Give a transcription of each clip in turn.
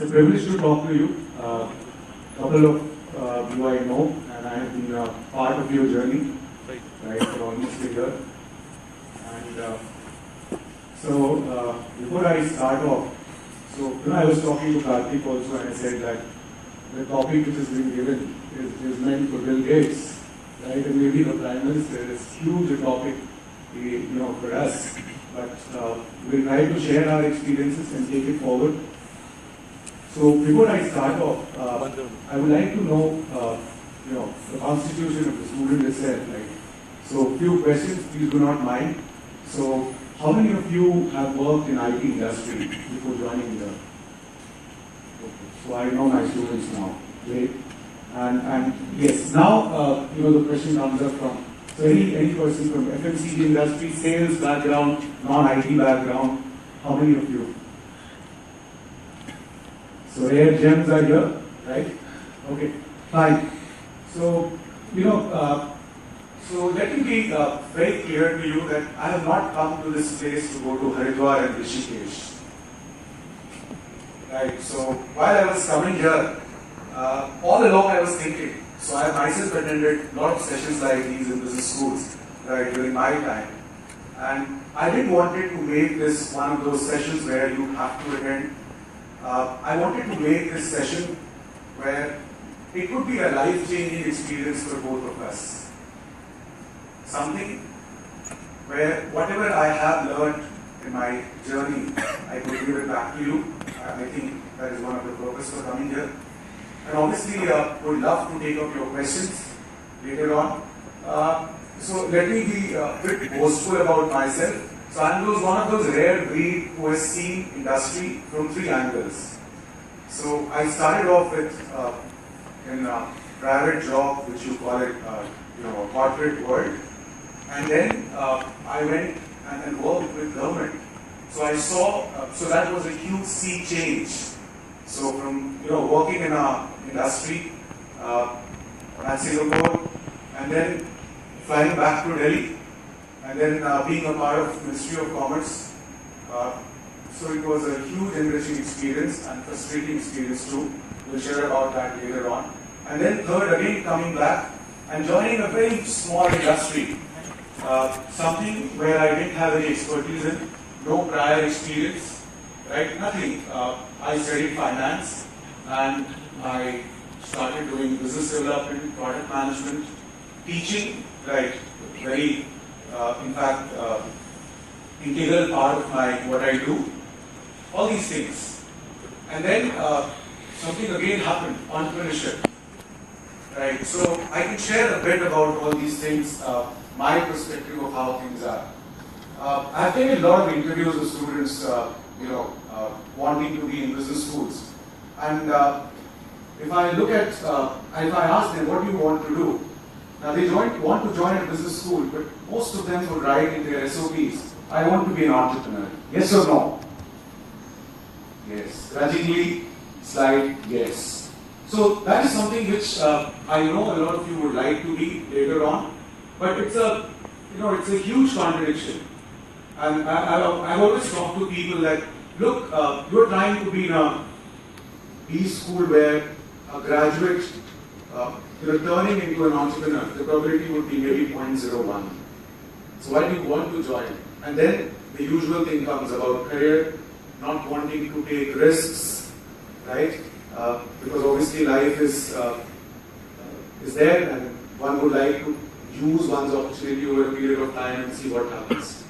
It's a privilege to talk to you. Couple of you I know, and I have been part of your journey, right, for almost a year. And before I start off, I was talking to Karthik also, and I said that the topic which is being given is meant for Bill Gates, right, and maybe the Prime Minister. It's huge a topic, for us. But we'll try to share our experiences and take it forward. So before I start off, I would like to know, the constitution of the student itself. So few questions, please do not mind. So how many of you have worked in IT industry before joining the? Okay. So I know my students now. Great. And yes, now the question comes up from. So any person from FMCG industry, sales background, non-IT background, how many of you? So rare gems are here, right? Okay, fine. So, so let me be very clear to you that I have not come to this place to go to Haridwar and Rishikesh. Right, so while I was coming here, all along I was thinking, so I myself attended a lot of sessions like these in business schools, right, during my time. And I didn't want to make this one of those sessions where you have to attend. I wanted to make this session where it could be a life-changing experience for both of us. Something where whatever I have learned in my journey, I could give it back to you. I think that is one of the purposes for coming here. And obviously, would love to take up your questions later on. So let me be a bit boastful about myself. So I'm one of those rare breed who has seen industry from three angles. So I started off with in a private job, which you call it, a corporate world, and then I went and worked with government. So I saw, so that was a huge sea change. So from working in a industry at Singapore, and then flying back to Delhi, and then being a part of Ministry of Commerce. So it was a huge enriching experience and frustrating experience too. We'll share about that later on. And then third, again coming back and joining a very small industry, something where I didn't have any expertise in, no prior experience, right? Nothing. I studied finance and I started doing business development, product management, teaching, right? Very, in fact, integral part of what I do. All these things. And then something again happened, entrepreneurship. Right, so I can share a bit about all these things, my perspective of how things are. I've taken a lot of interviews with students, wanting to be in business schools. And if I look at, if I ask them, what do you want to do? Now they want to join a business school, but most of them would write in their SOPs, I want to be an entrepreneur. Yes or no? Yes. Grudgingly, slide yes. So that is something which I know a lot of you would like to be later on, but it's a, it's a huge contradiction. And I've always talked to people that, look, you're trying to be in a B school where a graduate, turning into an entrepreneur, the probability would be maybe 0.01. So why do you want to join? And then the usual thing comes about career, not wanting to take risks, right? Because obviously life is there, and one would like to use one's opportunity over a period of time and see what happens.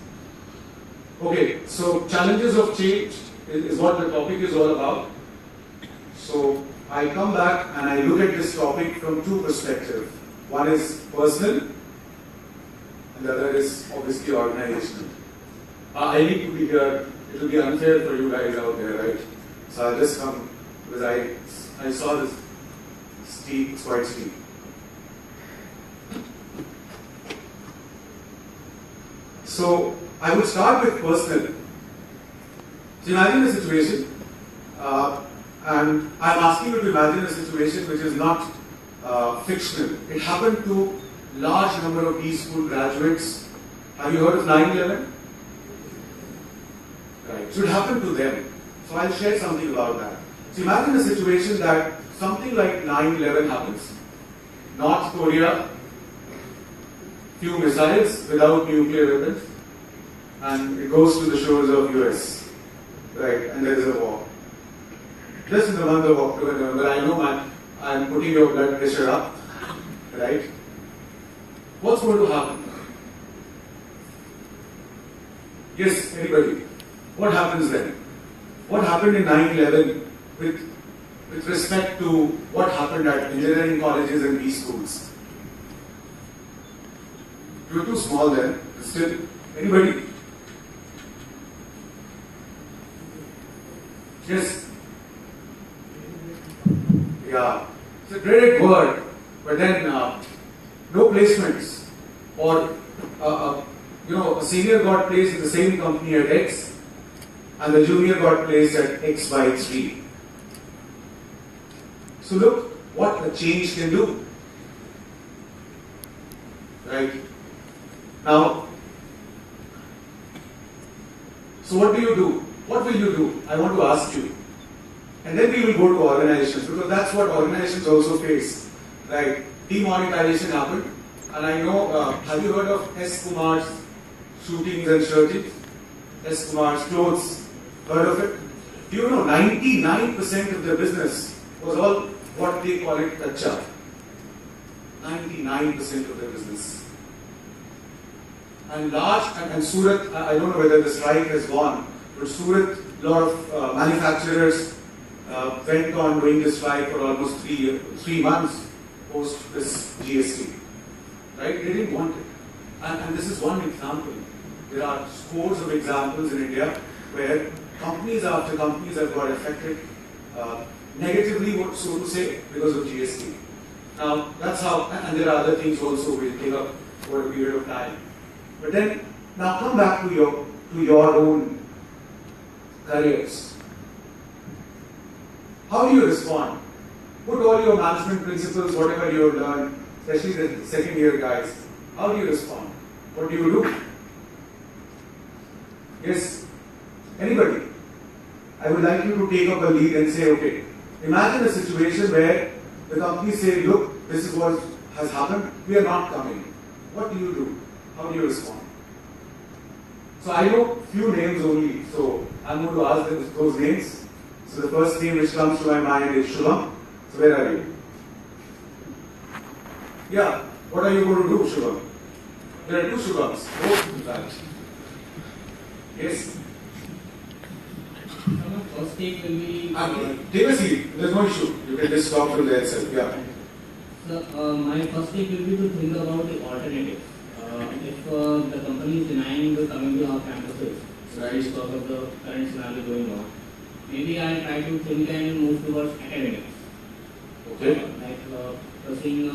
Okay, so challenges of change is what the topic is all about. So I come back and I look at this topic from two perspectives. One is personal, and the other is obviously organizational. I need to be here. It will be unfair for you guys out there, right? So I'll just come because I saw this steep, it's quite steep. So I would start with personal. So imagine a situation, and I'm asking you to imagine a situation which is not fictional. It happened to large number of B-school graduates. Have you heard of 9/11? Right. It should happen to them. So I'll share something about that. So imagine a situation that something like 9/11 happens. North Korea, few missiles without nuclear weapons, and it goes to the shores of US, right? And there is a war. Just in the month of October, November, I know I'm putting your blood pressure up, right? What's going to happen? Yes, anybody? What happens then? What happened in 9/11 with respect to what happened at engineering colleges and B schools? You were too small then, but still, anybody? Yes? Yeah, it's a great word, but then no placements. Or, a senior got placed in the same company at X, and the junior got placed at X by 3. So look what a change can do. Right? Now, so what do you do? What will you do? I want to ask you. And then we will go to organizations, because that's what organizations also face. Right? Demonetization happened. And I know, have you heard of S. Kumar's shootings and searchings? S. Kumar's clothes. Heard of it? Do you know 99% of their business was all what they call it kacha. 99% of their business. And and Surat, I don't know whether the strike has gone, but Surat, a lot of manufacturers went on doing this strike for almost 3 months post this GST. Right? They didn't want it. And this is one example. There are scores of examples in India where companies after companies have got affected negatively, so to say, because of GST. Now, that's how, and there are other things also we'll take up for a period of time. But then, now come back to your own careers. How do you respond? Put all your management principles, whatever you have learned, especially the second year guys. How do you respond? What do you do? Yes? Anybody? I would like you to take up a lead and say, okay, imagine a situation where the company say, look, this is what has happened, we are not coming. What do you do? How do you respond? So I know few names only, so I'm going to ask those names. So the first name which comes to my mind is Shubham. So where are you? Yeah, what are you going to do, Shubham? There are two Shubhams, both in fact. Yes? First take will be... Take a seat, there's no issue. You can just talk from there itself. Yeah. So, my first take will be to think about the alternative. If the company is denying coming to our campuses, right, because of the current scenario going on, maybe I try to think and move towards academics. Okay. Pursuing a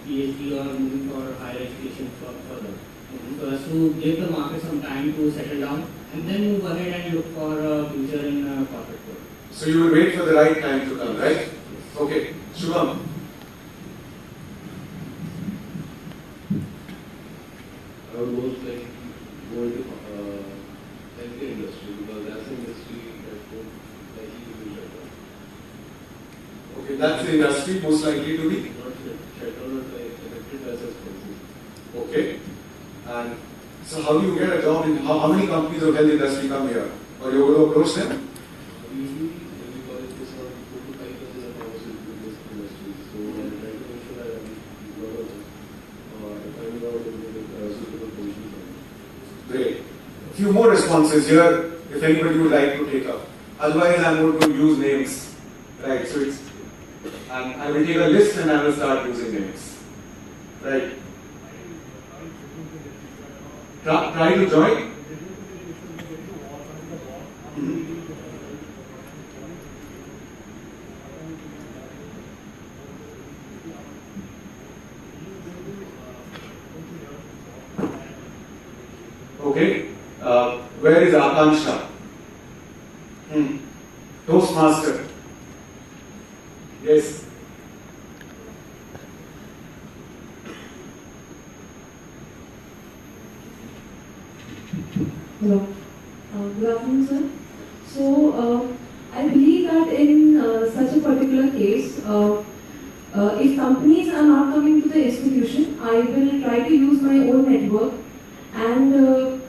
PhD or moving for higher education further. So as to give the market some time to settle down and then move ahead and look for a future in corporate world. So you will wait for the right time to come, right? Yes. Okay. Shubham. I would most like go into healthcare industry, because that's an industry that would likely to be better. Okay, that's the industry most likely to be? Not better, not like affected by such policies. Okay. And so how do you get a job in, how many companies of health industry come here? Or you will approach them? Usually, every college is around 4 to 5% of pharmaceutical industry. So I'm trying to make sure that I'm not finding out suitable positions. Great. A few more responses here, if anybody would like to take up. Otherwise, I'm going to use names. Right, so it's, and I will take a list and I will start using names. Right. Try to join. Okay. Where is Akansha? Toastmaster. Yes. Hello. Good afternoon, sir. So, I believe that in if companies are not coming to the institution, I will try to use my own network and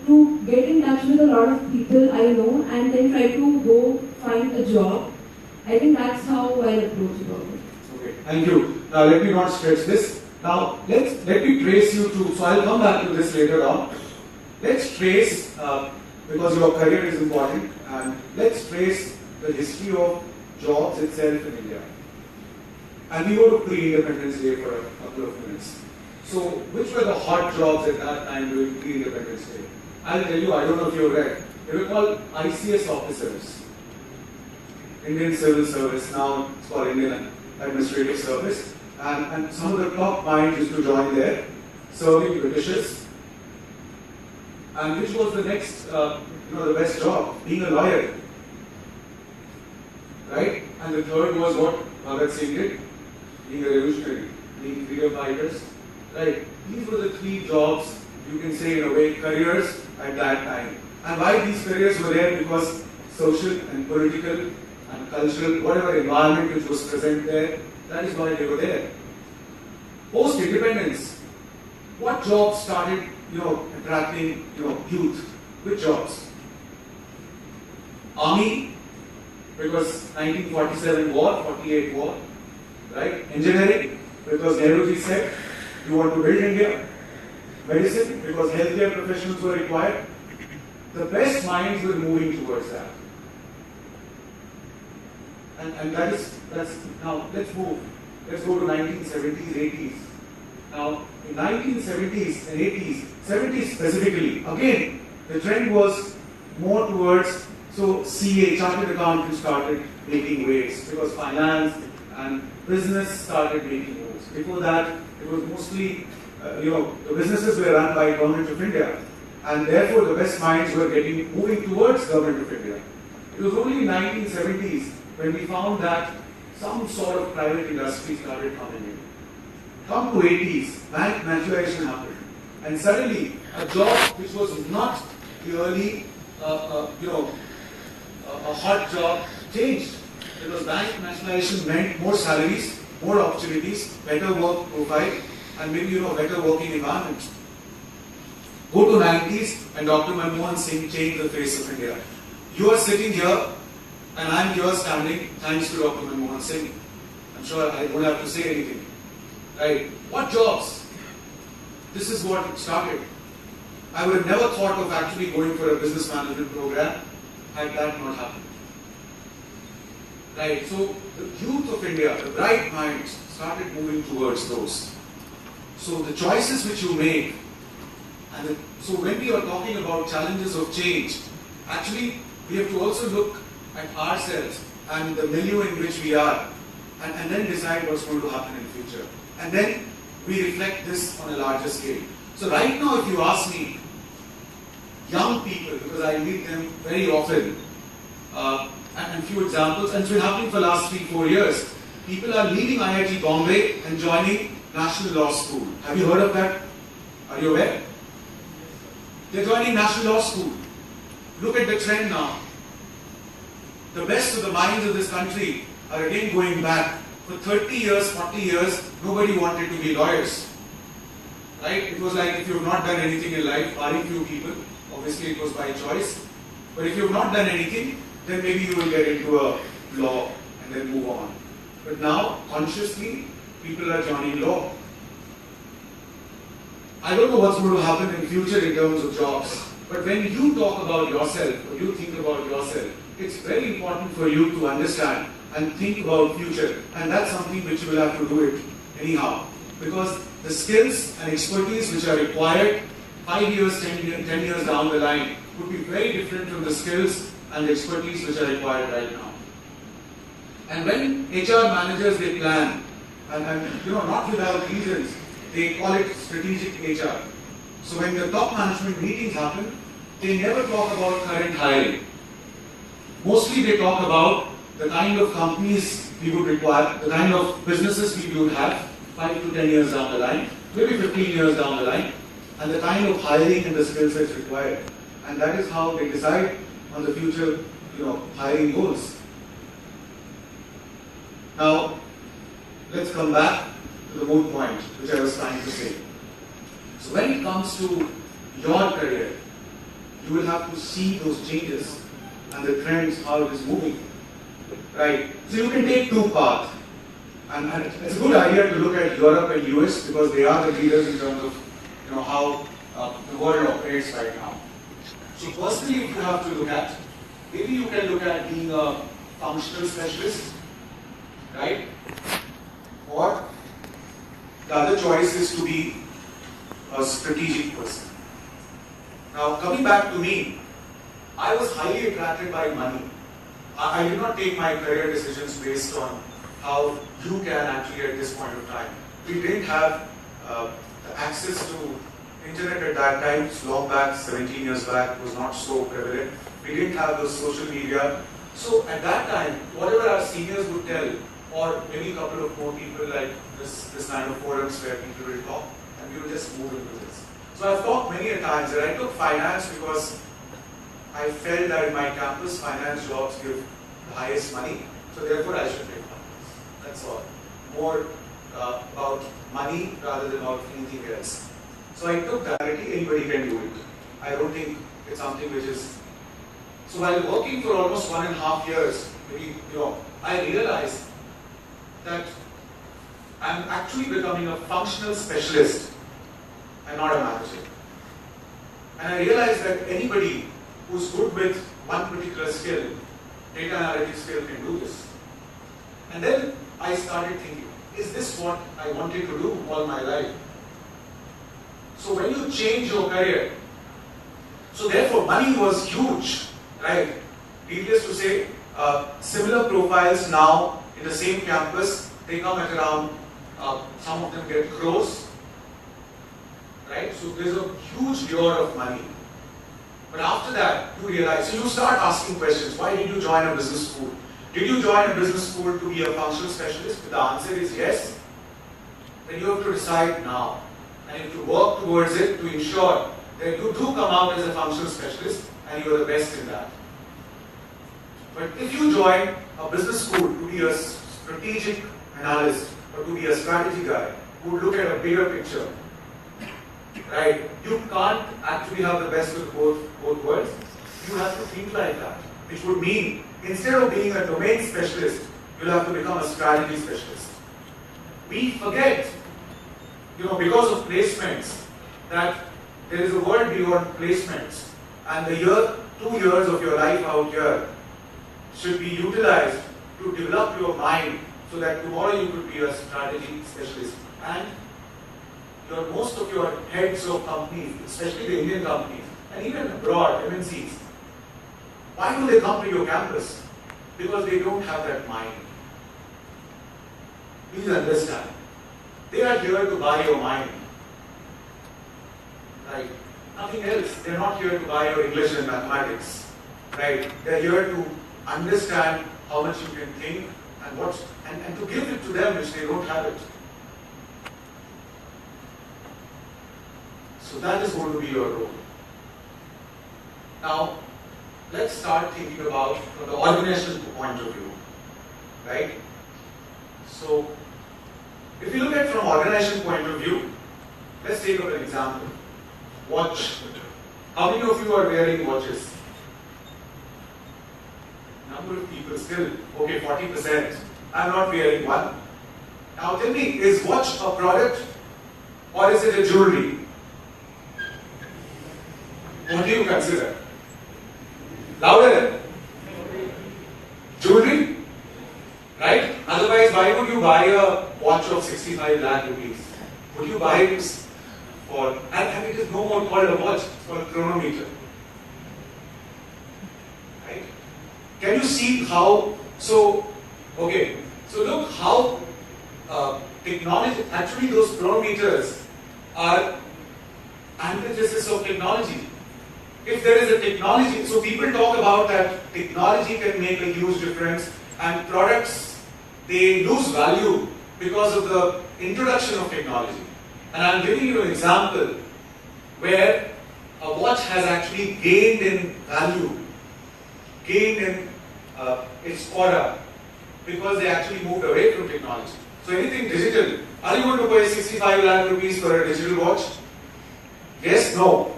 to get in touch with a lot of people I know and then try to go find a job. I think that's how I'll approach about it. Okay, thank you. Now let me not stretch this. Now let me trace you to, so I'll come back to this later on. Let's trace, because your career is important, and let's trace the history of jobs itself in India. And we go to pre-independence day for a couple of minutes. So, which were the hot jobs at that time during pre-independence day? I'll tell you, I don't know if you've read. They were called ICS officers. Indian Civil Service, now it's called Indian Administrative Service. And some of the top minds used to join there, serving Britishers. And which was the next, the best job? Being a lawyer. Right? And the third was what Bhagat Singh did? Being a revolutionary, being freedom fighters. Right? These were the three jobs, you can say in a way, careers at that time. And why these careers were there? Because social and political and cultural, whatever environment which was present there, that is why they were there. Post-independence, what jobs started, attracting, youth? Which jobs? Army, because 1947 war, 48 war, right? Engineering, because Nehruji said, you want to build India. Medicine, because healthcare professionals were required. The best minds were moving towards that. And that's now let's move. Let's go to 1970s, 80s. Now, in 1970s and 80s, 70s specifically, again, the trend was more towards, so CA, chartered accountants started making waves because finance and business started making moves. Before that, it was mostly, the businesses were run by Government of India, and therefore the best minds were moving towards Government of India. It was only in 1970s when we found that some sort of private industry started coming in. Come to 80s, bank nationalization happened, and suddenly a job which was not really, a hot job changed. Because bank nationalization meant more salaries, more opportunities, better work profile, and maybe better working environment. Go to 90s, and Dr. Manmohan Singh changed the face of India. You are sitting here, and I am here standing thanks to Dr. Manmohan Singh. I'm sure I don't have to say anything. Right? What jobs? This is what it started. I would have never thought of actually going for a business management program had that not happened. Right? So the youth of India, the bright minds, started moving towards those. So the choices which you make, so when we are talking about challenges of change, actually we have to also look at ourselves and the milieu in which we are, and then decide what's going to happen in the future. And then we reflect this on a larger scale. So right now, if you ask me, young people, because I meet them very often, and a few examples, and it's been happening for the last 3-4 years, people are leaving IIT Bombay and joining National Law School. Have you heard of that? Are you aware? They're joining National Law School. Look at the trend now. The best of the minds of this country are again going back. For 30 years, 40 years, nobody wanted to be lawyers. Right? It was like if you have not done anything in life, barring few people, obviously it was by choice. But if you have not done anything, then maybe you will get into a law and then move on. But now, consciously, people are joining law. I don't know what's going to happen in future in terms of jobs. But when you talk about yourself, or you think about yourself, it's very important for you to understand and think about future, and that's something which you will have to do it anyhow, because the skills and expertise which are required 5 years, 10 years down the line would be very different from the skills and the expertise which are required right now. And when HR managers, they plan, and not without reasons, they call it strategic HR. So when the top management meetings happen, they never talk about current hiring. Mostly they talk about the kind of companies we would require, the kind of businesses we would have 5 to 10 years down the line, maybe 15 years down the line, and the kind of hiring and the skill sets required. And that is how they decide on the future, hiring goals. Now, let's come back to the moot point which I was trying to say. So when it comes to your career, you will have to see those changes and the trends, how it is moving. Right? So you can take two paths. And it's a good idea to look at Europe and US because they are the leaders in terms of how the world operates right now. So personally, if you have to look at, maybe you can look at being a functional specialist, right? Or the other choice is to be a strategic person. Now, coming back to me, I was highly attracted by money. I did not take my career decisions based on how you can actually at this point of time. We didn't have the access to internet at that time. It's long back, 17 years back, it was not so prevalent. We didn't have those social media. So at that time, whatever our seniors would tell, or maybe a couple of more people like this kind of forums where people will talk, and we will just move into this. So I've talked many a times that I took finance because I felt that in my campus, finance jobs give the highest money, so therefore I should take finance. That's all. More about money rather than about anything else. So I took directly, anybody can do it. I don't think it's something which is... So while working for almost 1.5 years, maybe, I realized that I'm actually becoming a functional specialist and not a manager. And I realized that anybody who's good with one particular skill, data analytics skill, can do this. And then I started thinking, is this what I wanted to do all my life? So when you change your career, so therefore money was huge, right? Needless to say, similar profiles now in the same campus, they come at around, some of them get crores, right? So there's a huge lure of money. But after that, you realize, so you start asking questions. Why did you join a business school? Did you join a business school to be a functional specialist? If the answer is yes, then you have to decide now. And you have to work towards it to ensure that you do come out as a functional specialist and you are the best in that. But if you join a business school to be a strategic analyst or to be a strategy guy who would look at a bigger picture, right? You can't actually have the best of both worlds. You have to think like that, which would mean instead of being a domain specialist, you'll have to become a strategy specialist. We forget, because of placements, that there is a world beyond placements, and the 2 years of your life out here should be utilized to develop your mind so that tomorrow you could be a strategy specialist. And most of your heads of companies, especially the Indian companies, and even abroad, MNCs, why do they come to your campus? Because they don't have that mind. Please understand. They are here to buy your mind. Right? Nothing else. They're not here to buy your English and mathematics. Right? They're here to understand how much you can think and to give it to them which they don't have it. So that is going to be your role. Now, let's start thinking about from the organizational point of view, right? So, if you look at from organizational point of view, let's take up an example. Watch. How many of you are wearing watches? Number of people still, okay, 40%. I'm not wearing one. Now tell me, is watch a product or is it a jewelry? What do you consider? Louder. Jewelry? Right? Otherwise, why would you buy a watch of 65 lakh rupees? Would you buy it for, and it is no more called a watch, it's called a chronometer. Right? Can you see how, so look how technology, actually those chronometers are antithesis of technology. If there is a technology, so people talk about that technology can make a huge difference and products, they lose value because of the introduction of technology. And I'm giving you an example where a watch has actually gained in value, gained in its aura, because they actually moved away from technology. So anything digital, are you going to pay 65 lakh rupees for a digital watch? Yes, no.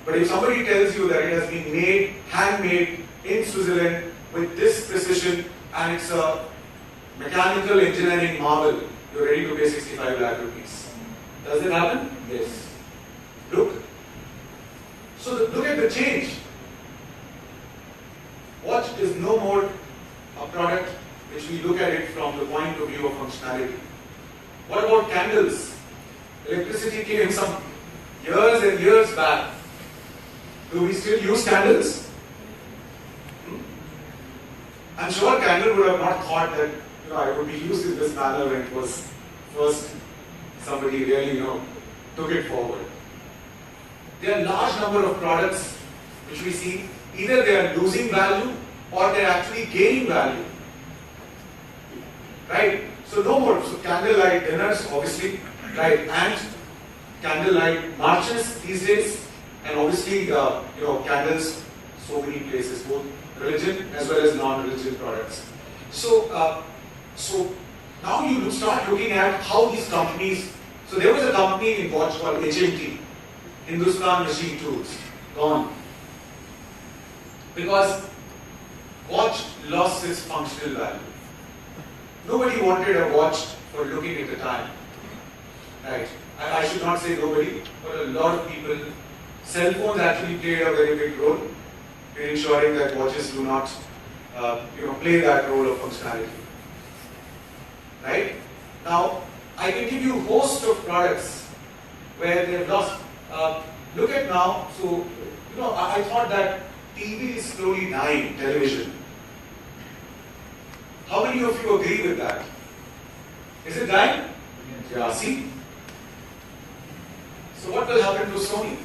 But if somebody tells you that it has been made, handmade in Switzerland with this precision and it's a mechanical engineering marvel, you're ready to pay 65 lakh rupees. Does it happen? Yes. Look. So look at the change. Watch is no more a product which we look at it from the point of view of functionality. What about candles? Electricity came some years and years back. Do we still use candles? I'm sure candle would have not thought that it would be used in this manner when it was first somebody really took it forward. There are a large number of products which we see either they are losing value or they are actually gaining value. Right? So no more. So candlelight dinners, obviously, right? And candlelight marches these days, and obviously, candles, so many places, both religion as well as non-religion products. So, so now you start looking at how these companies. So there was a company in watch called HMT, Hindustan Machine Tools, gone. Because watch lost its functional value. Nobody wanted a watch for looking at the time. Right? I should not say nobody, but a lot of people. Cell phones actually played a very big role in ensuring that watches do not, play that role of functionality. Right? Now, I can give you a host of products where they have lost. Look at now. So, I thought that TV is slowly dying. Television. How many of you agree with that? Is it dying? Yeah. See. So, what will happen to Sony?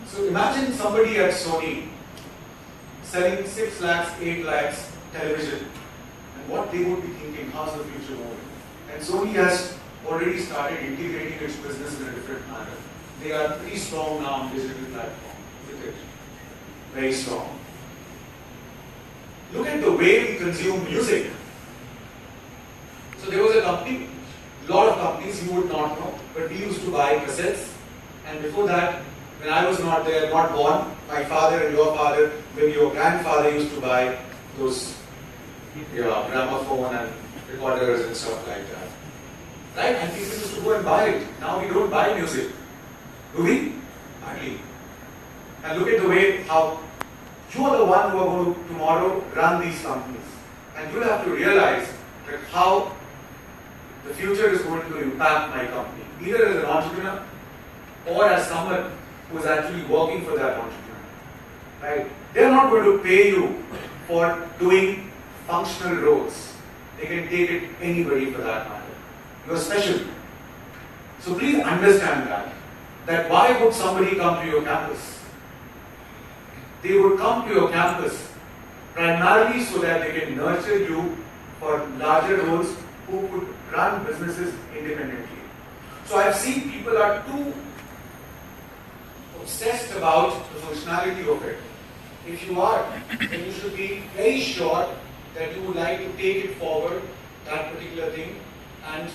So imagine somebody at Sony selling 6 lakhs, 8 lakhs television, and what they would be thinking, how's the future moving? And Sony has already started integrating its business in a different manner. They are pretty strong now on digital platform, isn't it? Very strong. Look at the way we consume music. So there was a company, a lot of companies you would not know, but we used to buy cassettes, and before that, when I was not there, not born, my father and your father, maybe your grandfather used to buy those gramophone and recorders and stuff like that. Right? And people used to go and buy it. Now we don't buy music. Do we? Hardly. And look at the way how you are the one who are going to tomorrow run these companies. And you'll have to realize that how the future is going to impact my company. Either as an entrepreneur or as someone who is actually working for that entrepreneur. Right? They are not going to pay you for doing functional roles. They can take it anybody for that matter. You are special. So please understand that why would somebody come to your campus? They would come to your campus primarily so that they can nurture you for larger roles who could run businesses independently. So I've seen people are too obsessed about the functionality of it. If you are, then you should be very sure that you would like to take it forward, that particular thing, and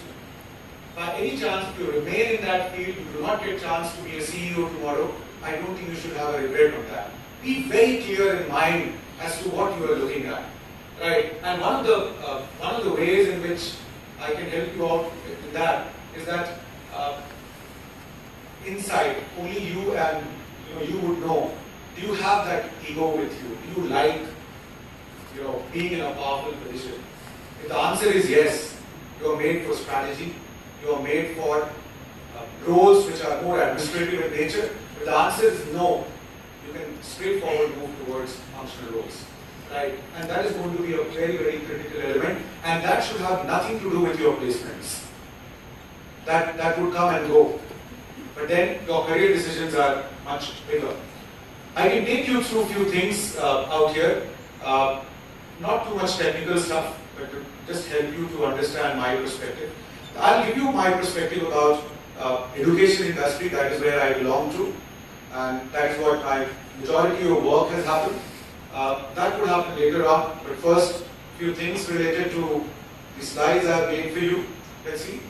by any chance, if you remain in that field, you do not get a chance to be a CEO tomorrow, I don't think you should have a regret on that. Be very clear in mind as to what you are looking at. Right? And one of the ways in which I can help you out with that is that inside, only you and you would know. Do you have that ego with you? Do you like being in a powerful position? If the answer is yes, you are made for strategy. You are made for roles which are more administrative in nature. If the answer is no, you can straightforward move towards functional roles. Right? And that is going to be a very, very critical element, and that should have nothing to do with your placements. That would come and go. But then your career decisions are much bigger. I can take you through a few things out here. Not too much technical stuff, but to just help you to understand my perspective. I'll give you my perspective about education industry. That is where I belong to, and that is what my majority of work has happened. That will happen later on, but first, few things related to the slides I have made for you. Let's see.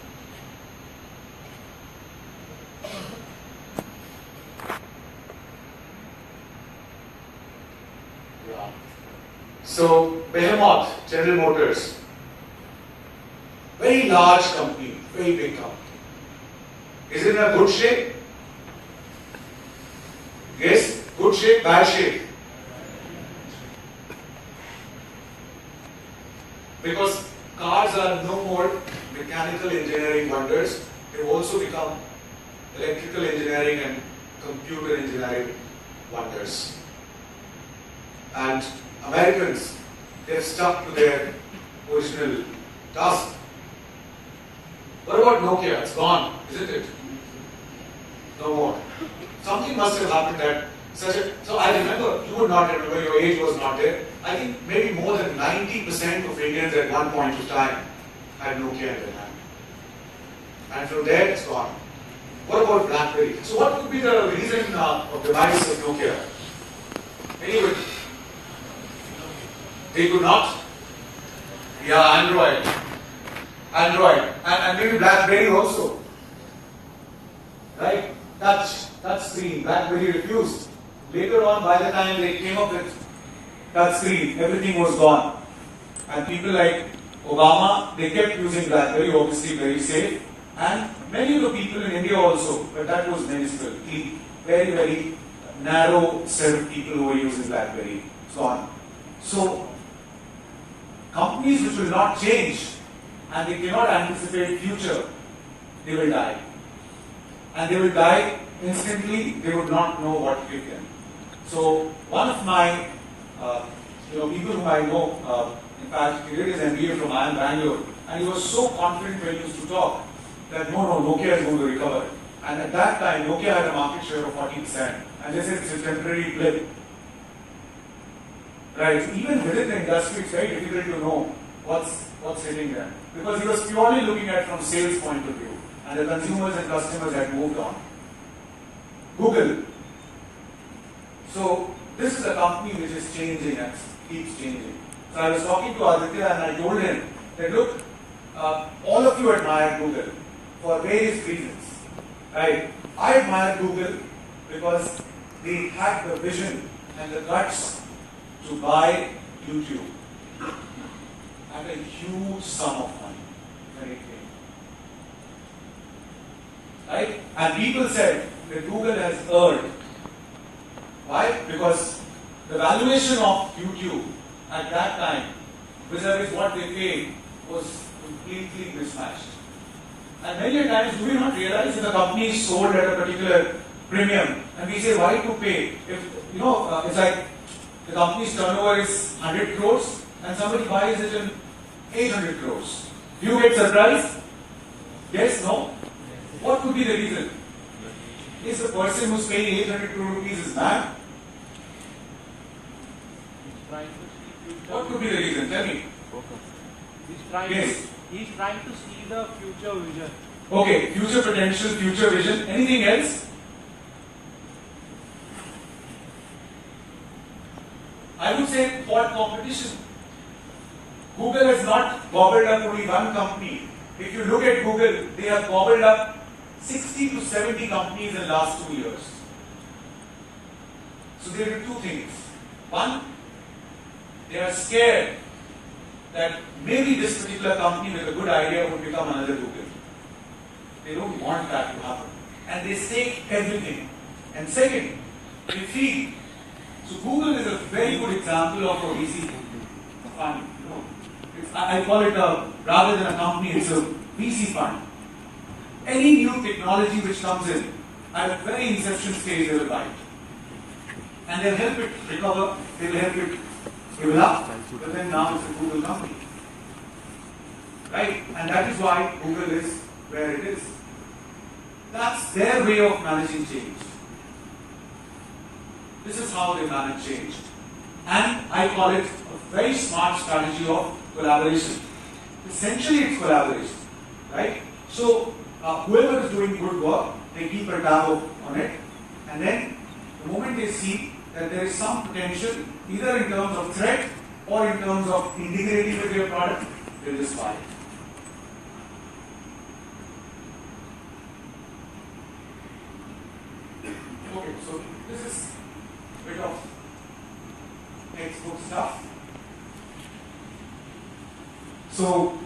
Yeah. So, Behemoth, General Motors, very large company, very big company. Is it in a good shape? Yes, good shape, bad shape. Because cars are no more mechanical engineering wonders, they've also become electrical engineering and computer engineering wonders. And Americans, they've stuck to their original task. What about Nokia? It's gone, isn't it? No more. Something must have happened that so I remember, you would not remember, your age was not there. I think maybe more than 90% of Indians at one point of time had Nokia in their hand. And from there it's gone. What about BlackBerry? So what would be the reason of demise of Nokia? Anyway, they could not. Yeah, Android. And maybe BlackBerry also. Right? Touch screen. BlackBerry refused. Later on, by the time they came up with touch screen, everything was gone. And people like Obama, they kept using BlackBerry, obviously very safe. And many of the people in India also, but that was minuscule. Very, very narrow set of people who were using BlackBerry. So on. So, companies which will not change and they cannot anticipate future, they will die. And they will die instantly, they would not know what to give them. So one of my people whom I know, in fact, he did his MBA from IMS Bangalore, and he was so confident when he used to talk that no, Nokia is going to recover. And at that time, Nokia had a market share of 40%, and they said it's a temporary blip. Right? Even within the industry, it's very difficult to know what's hitting them, because he was purely looking at from sales point of view, and the consumers and customers had moved on. Google. So this is a company which is changing and keeps changing. So I was talking to Aditya and I told him that look, all of you admire Google for various reasons. Right? I admire Google because they had the vision and the guts to buy YouTube at a huge sum of money when it came. Right? And people said that Google has earned. Why? Because the valuation of YouTube at that time, vis-a-vis what they paid, was completely mismatched. And many times do we not realize that the company is sold at a particular premium, and we say why to pay? If it's like the company's turnover is 100 crores and somebody buys it in 800 crores. Do you get surprised? Yes, no? What could be the reason? Is the person who's paying 800 crore rupees is mad? What could be the reason? Tell me. He's trying to see the future vision. Okay, future potential, future vision. Anything else? I would say for competition. Google has not gobbled up only one company. If you look at Google, they have gobbled up 60 to 70 companies in the last 2 years. So there are two things. One, they are scared that maybe this particular company with a good idea would become another Google. They don't want that to happen. And they stake everything. And second, they feel. So Google is a very good example of a VC fund. I call it rather than a company, it's a VC fund. Any new technology which comes in, at a very inception stage, they will buy it. And they'll help it recover, they will help it develop, but then now it's a Google company. Right? And that is why Google is where it is. That's their way of managing change. This is how they manage change. And I call it a very smart strategy of collaboration. Essentially, it's collaboration. Right? So, whoever is doing good work, they keep a tab on it. And then, the moment they see that there is some potential, either in terms of threat or in terms of integrating with your product, they'll just buy it. Okay, so this is a bit of textbook stuff. So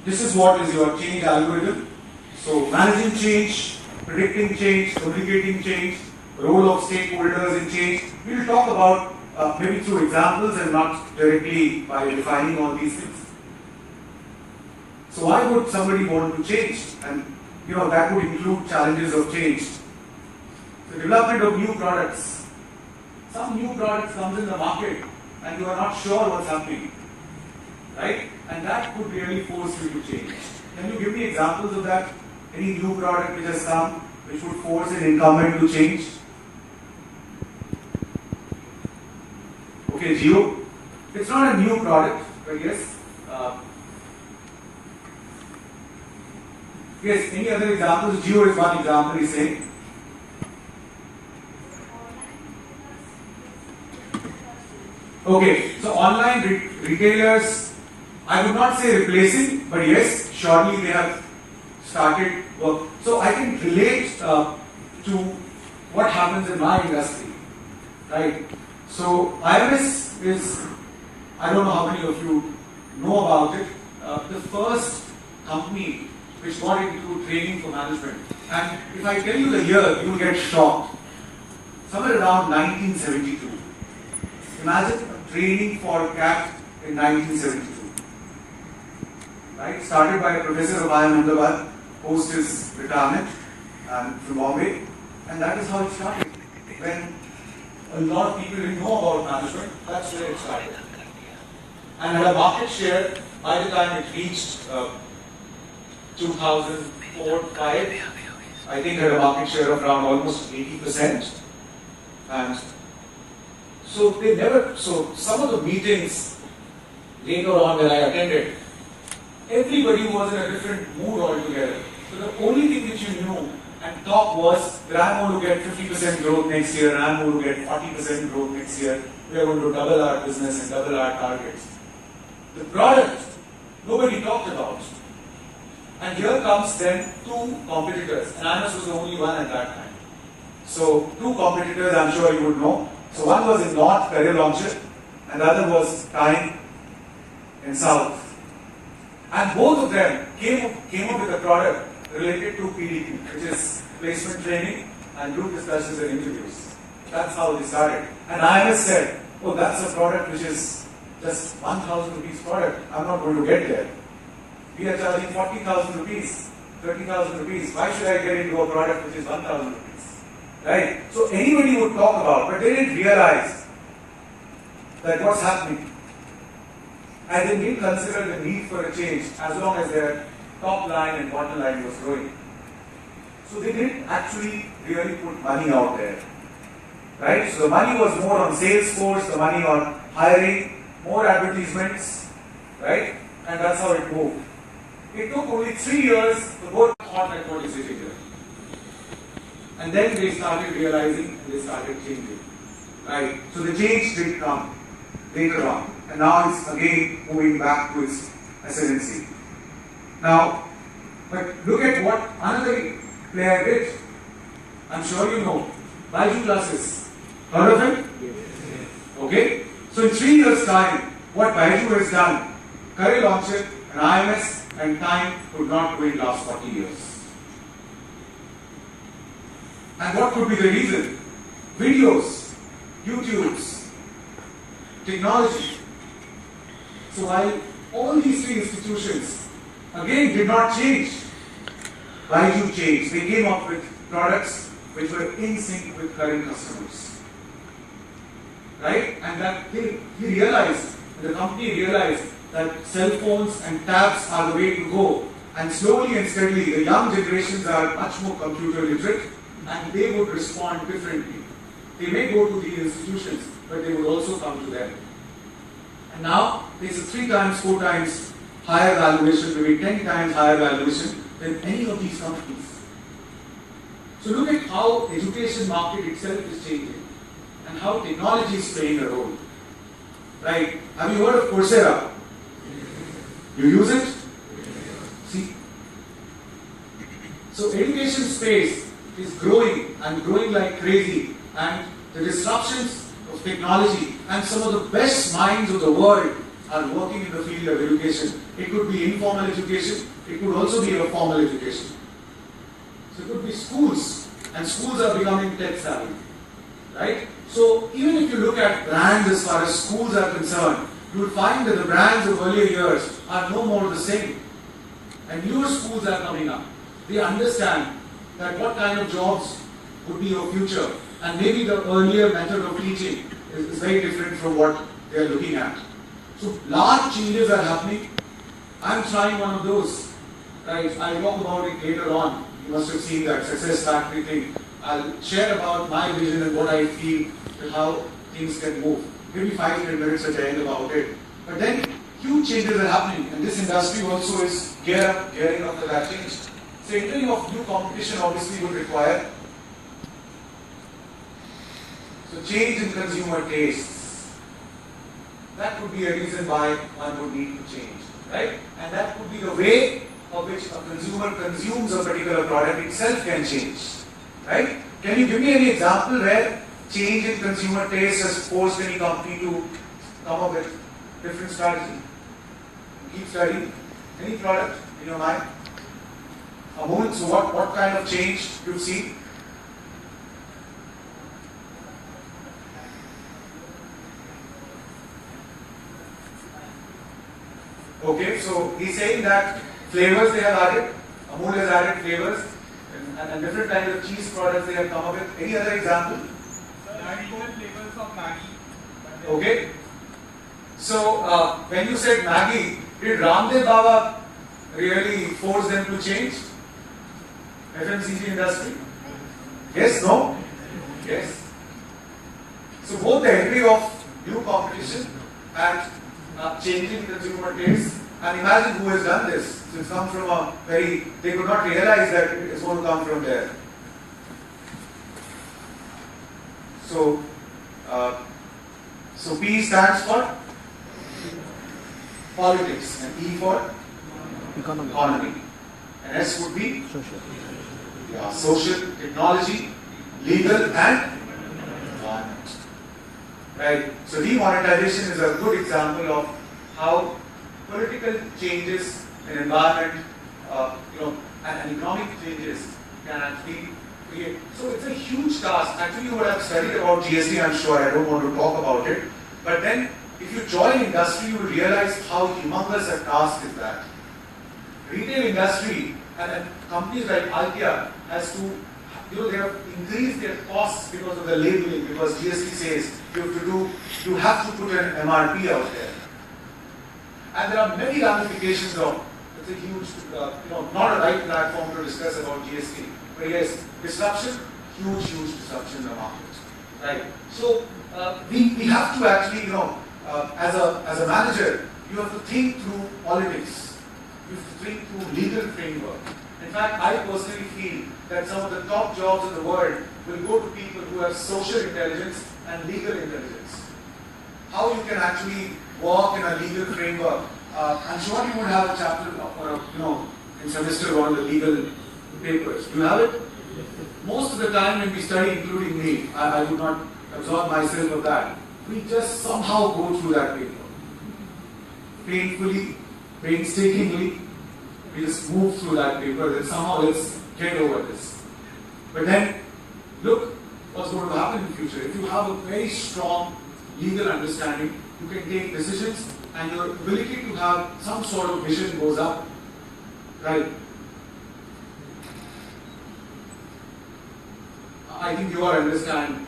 this is what is your change algorithm. So managing change, predicting change, communicating change, role of stakeholders in change. We will talk about maybe through examples and not directly by defining all these things. So why would somebody want to change? And that would include challenges of change. The development of new products. Some new products comes in the market and you are not sure what's happening, right? And that could really force you to change. Can you give me examples of that? Any new product which has come, which would force an incumbent to change? Okay, Geo. It's not a new product, but yes. Yes, any other examples? Geo is one example, he's saying. Okay, so online retailers, I would not say replacing, but yes, surely they have started work. So I can relate to what happens in my industry, right? So IMS is, I don't know how many of you know about it, the first company which got into training for management. And if I tell you the year, you will get shocked. Somewhere around 1972. Imagine training for CAT in 1972. Right? Started by a professor of IMS post his retirement from Bombay. And that is how it started. When a lot of people didn't know about management, that's where it started. And had a market share by the time it reached 2004-5, I think had a market share of around almost 80%. And so some of the meetings later on that I attended, everybody was in a different mood altogether. So the only thing that you knew and talk was that I'm going to get 50% growth next year and I'm going to get 40% growth next year. We are going to double our business and double our targets. The product, nobody talked about. And here comes then two competitors, and IMS was the only one at that time. So two competitors, I'm sure you would know. So one was in North, career launcher, and the other was Time in South. And both of them came up with a product related to PDP, which is placement training and group discussions and interviews. That's how they started. And IMS said, oh, that's a product which is just 1,000 rupees product. I'm not going to get there. We are charging 40,000 rupees, 30,000 rupees. Why should I get into a product which is 1,000 rupees? Right? So anybody would talk about, but they didn't realize that what's happening. And they didn't consider the need for a change as long as their top line and bottom line was growing. So they didn't actually really put money out there. Right? So the money was more on sales force, the money on hiring, more advertisements, right? And that's how it moved. It took only 3 years to go thought like what is sitting there. And then they started realizing and they started changing. Right? So the change did come later on. And now it's again moving back to its ascendancy. Now, but look at what another player did. I'm sure you know. Baiju classes. Heard of it? Yes. Okay? So in 3 years' time, what Baiju has done, career launcher, an IMS, and Time could not win last 40 years. And what could be the reason? Videos, YouTubes, technology. So while all these three institutions again did not change, Baiju changed. They came up with products which were in sync with current customers. Right? And that he realized, the company realized that cell phones and tabs are the way to go. And slowly and steadily, the young generations are much more computer literate and they would respond differently. They may go to these institutions, but they would also come to them. And now, there's a 3 times, 4 times higher valuation, maybe 10 times higher valuation than any of these companies. So look at how the education market itself is changing and how technology is playing a role. right? Have you heard of Coursera? You use it? See? So education space is growing and growing like crazy, and the disruptions of technology and some of the best minds of the world are working in the field of education. It could be informal education, it could also be a formal education. So it could be schools, and schools are becoming tech savvy, right? So even if you look at brands as far as schools are concerned, you will find that the brands of earlier years are no more the same. And newer schools are coming up. They understand that what kind of jobs would be your future, and maybe the earlier method of teaching is very different from what they are looking at. So large changes are happening. I'm trying one of those. Right? I'll talk about it later on. You must have seen that success factory thing. I'll share about my vision and what I feel and how things can move. Maybe 5-10 minutes at the end about it. But then huge changes are happening, and this industry also is gearing up for that change. So entering of new competition obviously would require change in consumer tastes. That could be a reason why one would need to change, right? And that could be the way of which a consumer consumes a particular product itself can change, right? Can you give me any example where change in consumer taste has forced any company to come up with different strategy? Keep studying. Any product in your mind? Amul, so what kind of change you've seen? Okay, so he's saying that flavors they have added, Amul has added flavors, and different kinds of cheese products they have come up with. Any other example? Different flavors of Maggi. Okay. So when you said Maggi, did Ramdev Baba really force them to change? FMCG industry? Yes, no? Yes. So both the entry of new competition and changing consumer taste, and imagine who has done this. So it's come from a very, they could not realize that it's going to come from there. So, so P stands for politics, and E for economy, and S would be social, technology, legal, and environment. Right. So demonetization is a good example of how political changes in environment, and economic changes can actually create. So it's a huge task. Actually, you would have studied about GST, I'm sure. I don't want to talk about it. But then, if you join industry, you will realize how humongous a task is that. Retail industry and companies like Altia has to, they have increased their costs because of the labeling, because GST says you have to put an MRP out there. And there are many ramifications of, it's a huge, not a right platform to discuss about GST. But yes, disruption, huge disruption in the market. Right. So we have to actually, as a manager, you have to think through politics. You have to think through legal framework. In fact, I personally feel that some of the top jobs in the world will go to people who have social intelligence and legal intelligence. How you can actually work in a legal framework. I'm sure you would have a chapter or in semester one of the legal papers. Do you have it? Most of the time when we study, including me, I would not absorb myself of that. We just somehow go through that paper. Painfully, painstakingly, we just move through that paper, then somehow let's get over this. But then, look what's going to happen in the future. If you have a very strong legal understanding, you can take decisions and your ability to have some sort of vision goes up. Right? I think you all understand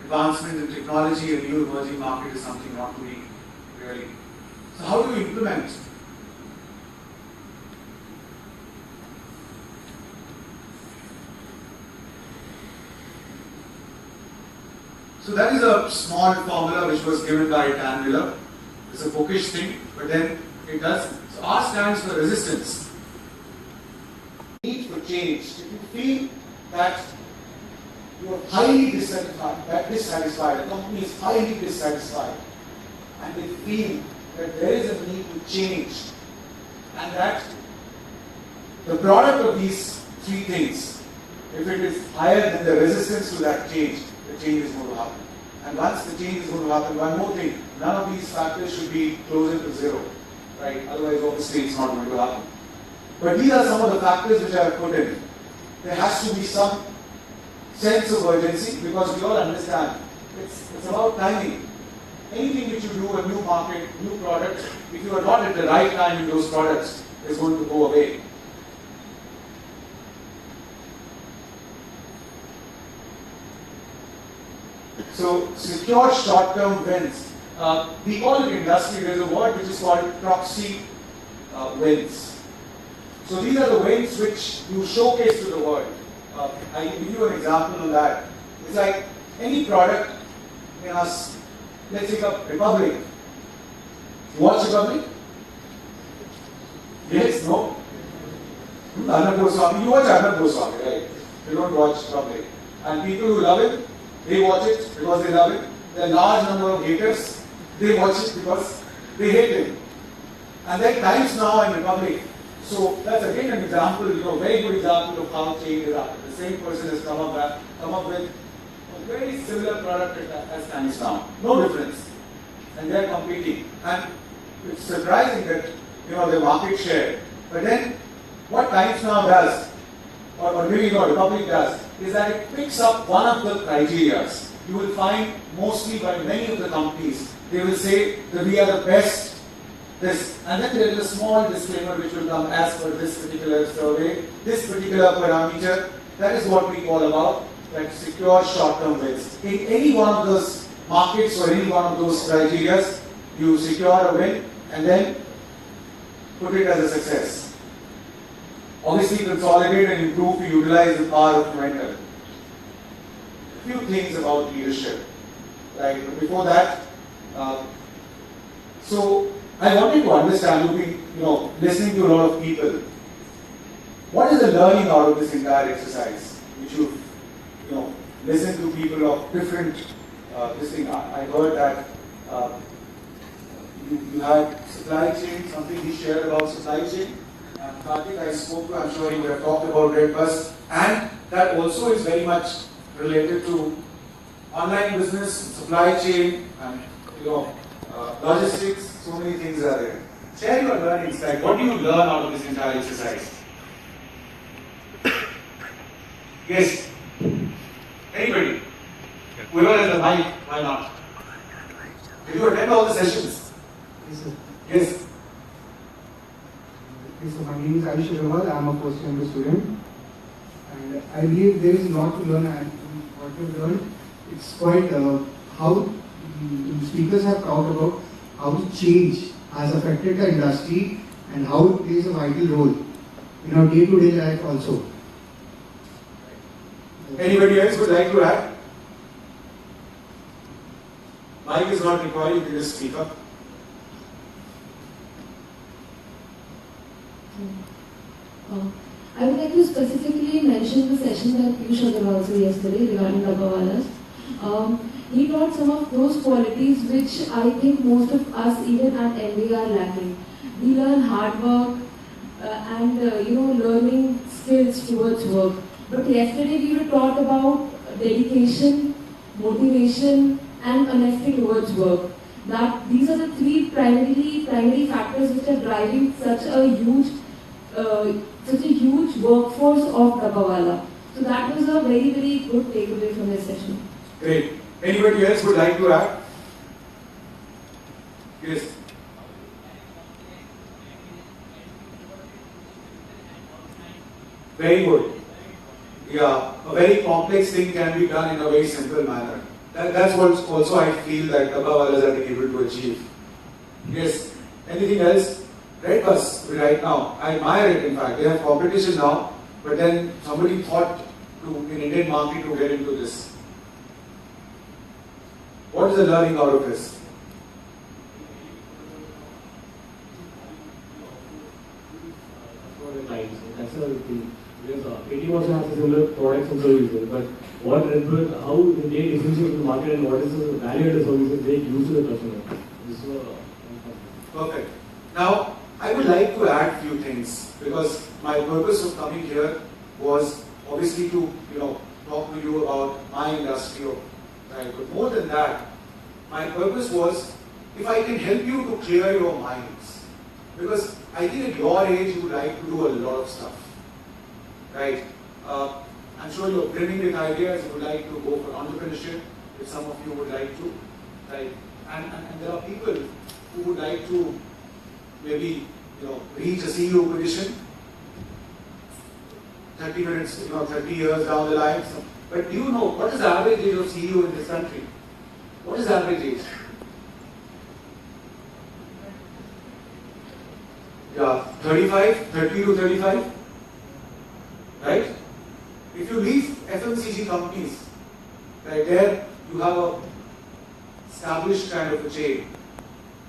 advancement in technology and new emerging market is something not to be really. So how do we implement? So that is a small formula which was given by Dan Miller. It's a bookish thing, but then it does. So R stands for resistance. Need for change. If you feel that you are highly dissatisfied, the company is highly dissatisfied, and they feel that there is a need to change, and that the product of these three things, if it is higher than the resistance to that change, the change is going to happen. And once the change is going to happen, one more thing, none of these factors should be closer to zero, right? Otherwise, obviously, it's not going to happen. But these are some of the factors which I have put in. There has to be some sense of urgency, because we all understand it's about timing. Anything which you do, a new market, new product, if you are not at the right time in those products, is going to go away. So, secure short-term wins. We call it industry, there is a word which is called proxy wins. So these are the wins which you showcase to the world. I can give you an example on that. It's like any product in us, let's take up Republic. You watch Republic? Yes, no? Arnab Goswami, you watch Arnab Goswami, right? You don't watch Republic. And people who love it, they watch it because they love it. There are a large number of haters, they watch it because they hate him. And there are times now in Republic. So that's again an example, very good example of how change is happening. The same person has come up with a very similar product as times now. No difference. And they are competing. And it's surprising that their market share. But then what Times Now does, or maybe Republic does, is that it picks up one of the criteria. You will find mostly by many of the companies, they will say that we are the best, this. And then there is a small disclaimer which will come as per this particular survey, this particular parameter. That is what we call about, that secure short-term wins. In any one of those markets or any one of those criteria, you secure a win and then put it as a success. Obviously, consolidate and improve to utilize the power of momentum. A few things about leadership. Right? But before that, so I wanted to understand, listening to a lot of people, what is the learning out of this entire exercise? Which you've, listened to people of different, this thing. I heard that you had supply chain, something he shared about supply chain. And Karthik, I spoke to, I'm sure he would have talked about Red Bus, and that also is very much related to online business, supply chain, and logistics. So many things are there. Share your learnings. Like, what do you learn out of this entire exercise? Yes. Anybody? Whoever has the mic, why not? Did you attend all the sessions? Yes, sir. Yes. So my name is Ayush Agarwal. I am a first year student, and I believe there is a lot to learn. And what we've learned, it's quite how the speakers have talked about how change has affected the industry and how it plays a vital role in our day-to-day life also. Anybody else would like to add? Mic is not required, you can just speak up. I would like to specifically mention the session that Piyush Agarwal said yesterday regarding Dabbawalas. He taught some of those qualities which I think most of us, even at MBA, are lacking. We learn hard work and learning skills towards work. But yesterday we were taught about dedication, motivation, and honesty towards work. That these are the three primary factors which are driving such a huge workforce of Dabbawala. So that was a very, very good takeaway from this session. Great. Anybody else would like to add? Yes. Very good. Yeah, a very complex thing can be done in a very simple manner. That's what also I feel that Dabbawalas are able to achieve. Yes. Anything else? Red Bus right now. I admire it, in fact. They have competition now, but then somebody thought in Indian market to get into this. What is the learning out of this? That's the thing. Because 80% has similar products and services, but how they differentiate in the market and what is the value of the services they use to the customer. This So, Perfect. Now, I would like to add few things because my purpose of coming here was obviously to, talk to you about my industry, right? But more than that, my purpose was if I can help you to clear your minds. Because I think at your age you would like to do a lot of stuff, right? I'm sure you're brimming with ideas, you would like to go for entrepreneurship, if some of you would like to, right? And there are people who would like to maybe, reach a CEO position 30 minutes, 30 years down the line. So, but do you know what is the average age of CEO in this country? What is the average age? Yeah, 35, 30 to 35, right? If you leave FMCG companies, right there you have a established kind of a chain.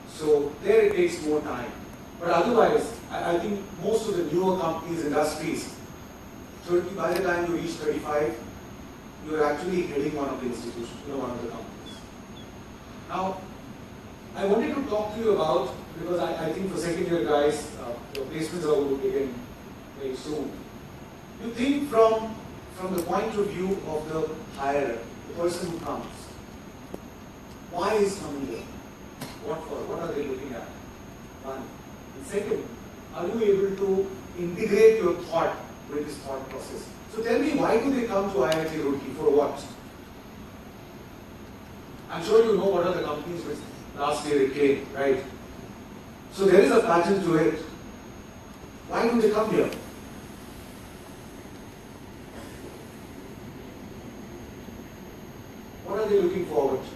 So there it takes more time. But otherwise, I think most of the newer companies, industries, by the time you reach 35, you're actually heading one of the institutions, one of the companies. Now, I wanted to talk to you about, because I think for second year guys, your placements are going to begin very soon. You think from the point of view of the hirer, the person who comes. Why is coming here? What for? What are they looking at? One. And second, are you able to integrate your thought with this thought process? So tell me, why do they come to IIT Roorkee? For what? I'm sure you know what are the companies which last year it came, right? So there is a pattern to it. Why do they come here? What are they looking forward to?